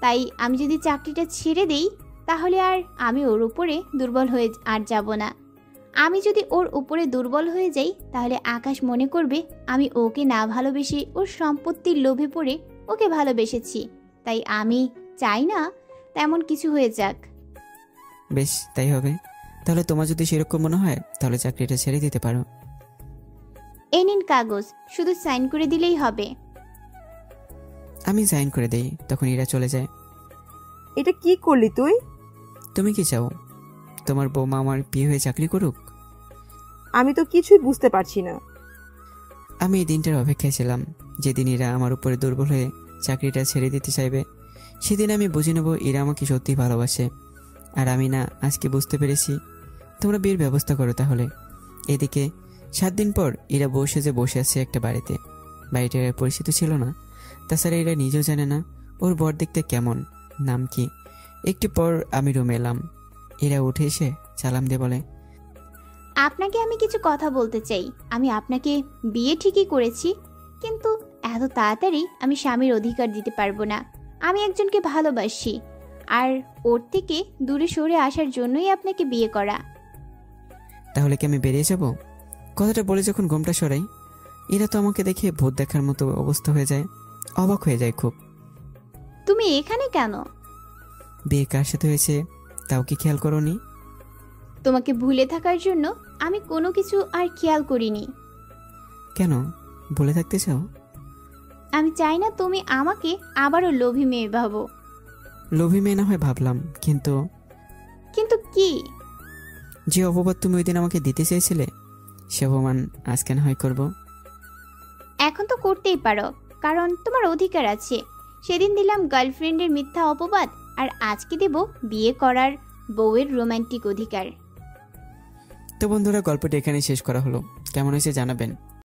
তাই আমি যদি চাকরিটা ছেড়ে দেই তাহলে আর আমি ওর উপরে দুর্বল হয়ে আর যাব না। আমি যদি ওর উপরে দুর্বল হয়ে যাই তাহলে আকাশ মনে করবে আমি ওকে না ভালোবেসে ওর সম্পত্তির লোভে পড়ে ওকে ভালোবেসেছি। তাই আমি চাই না তেমন কিছু হয়ে যাক। বেশ, তাই হবে। তাহলে তোমার যদি সেরকম মনে হয় তাহলে চাকরিটা ছেড়ে দিতে পারো। এই নিন কাগজ, শুধু সাইন করে দিলেই হবে। আমি সাইন করে দেই, তখন এরা চলে যায়। এটা কি করলি তুই? তুমি কি চাও তোমার বৌমা আমার বিয়ে হয়ে চাকরি করুক? আমি তো কিছুই বুঝতে পারছি না। আমি এই দিনটার অপেক্ষায় ছিলাম, যেদিন ইরা আমার উপরে দুর্বল হয়ে চাকরিটা ছেড়ে দিতে চাইবে। সেদিন আমি বুঝে নেব ইরা আমাকে সত্যি ভালোবাসে, আর আমি না। আজকে বুঝতে পেরেছি। তোমরা বিয়ের ব্যবস্থা করো তাহলে। এদিকে 7 দিন পর ইরা বসে আছে একটা বাড়িতে। বাড়িটার পরিচিত ছিল না, তাছাড়া ইরা নিজেও জানে না ওর বর দেখতে কেমন, নাম কি। একটু পর আমি রুমে এলাম। ইরা উঠে এসে সালাম দিয়ে বলে, আপনাকে আমি কিছু কথা বলতে চাই। আমি আপনাকে বিয়ে ঠিকই করেছি, কিন্তু এত তাড়াতাড়ি আমি স্বামীর অধিকার দিতে পারবো না। আমি একজনকে ভালোবাসি, আর ওর থেকে দূরে সরে আসার জন্যই আপনাকে বিয়ে করা। তাহলে কি আমি বেরিয়ে যাব? কথাটা বলে যখন ঘোমটা সরাই, এরা তো আমাকে দেখে ভূত দেখার মতো অবস্থা হয়ে যায়, অবাক হয়ে যায় খুব। তুমি এখানে কেন? বিয়ে কার সাথে হয়েছে তাও কি খেয়াল করোনি? তোমাকে ভুলে থাকার জন্য আমি কোনো কিছু আর খেয়াল করিনি। কেন ভুলে থাকতে চাও? আমি চাই না তুমি আমাকে আবারও লোভী মেয়ে ভাবো। লোভী মেয়ে না হয় ভাবলাম, কিন্তু কিন্তু কি? যে অপবাদ তুমি ওই দিন আমাকে দিতে চাইছিলে, সে অপমান আজকে না হয় করবো। এখন তো করতেই পারো, কারণ তোমার অধিকার আছে। সেদিন দিলাম গার্লফ্রেন্ডের মিথ্যা অপবাদ, আর আজকে দেব বিয়ে করার বউয়ের রোমান্টিক অধিকার। তো বন্ধুরা, গল্পটা এখানে শেষ করা হলো। কেমন হয়েছে জানাবেন।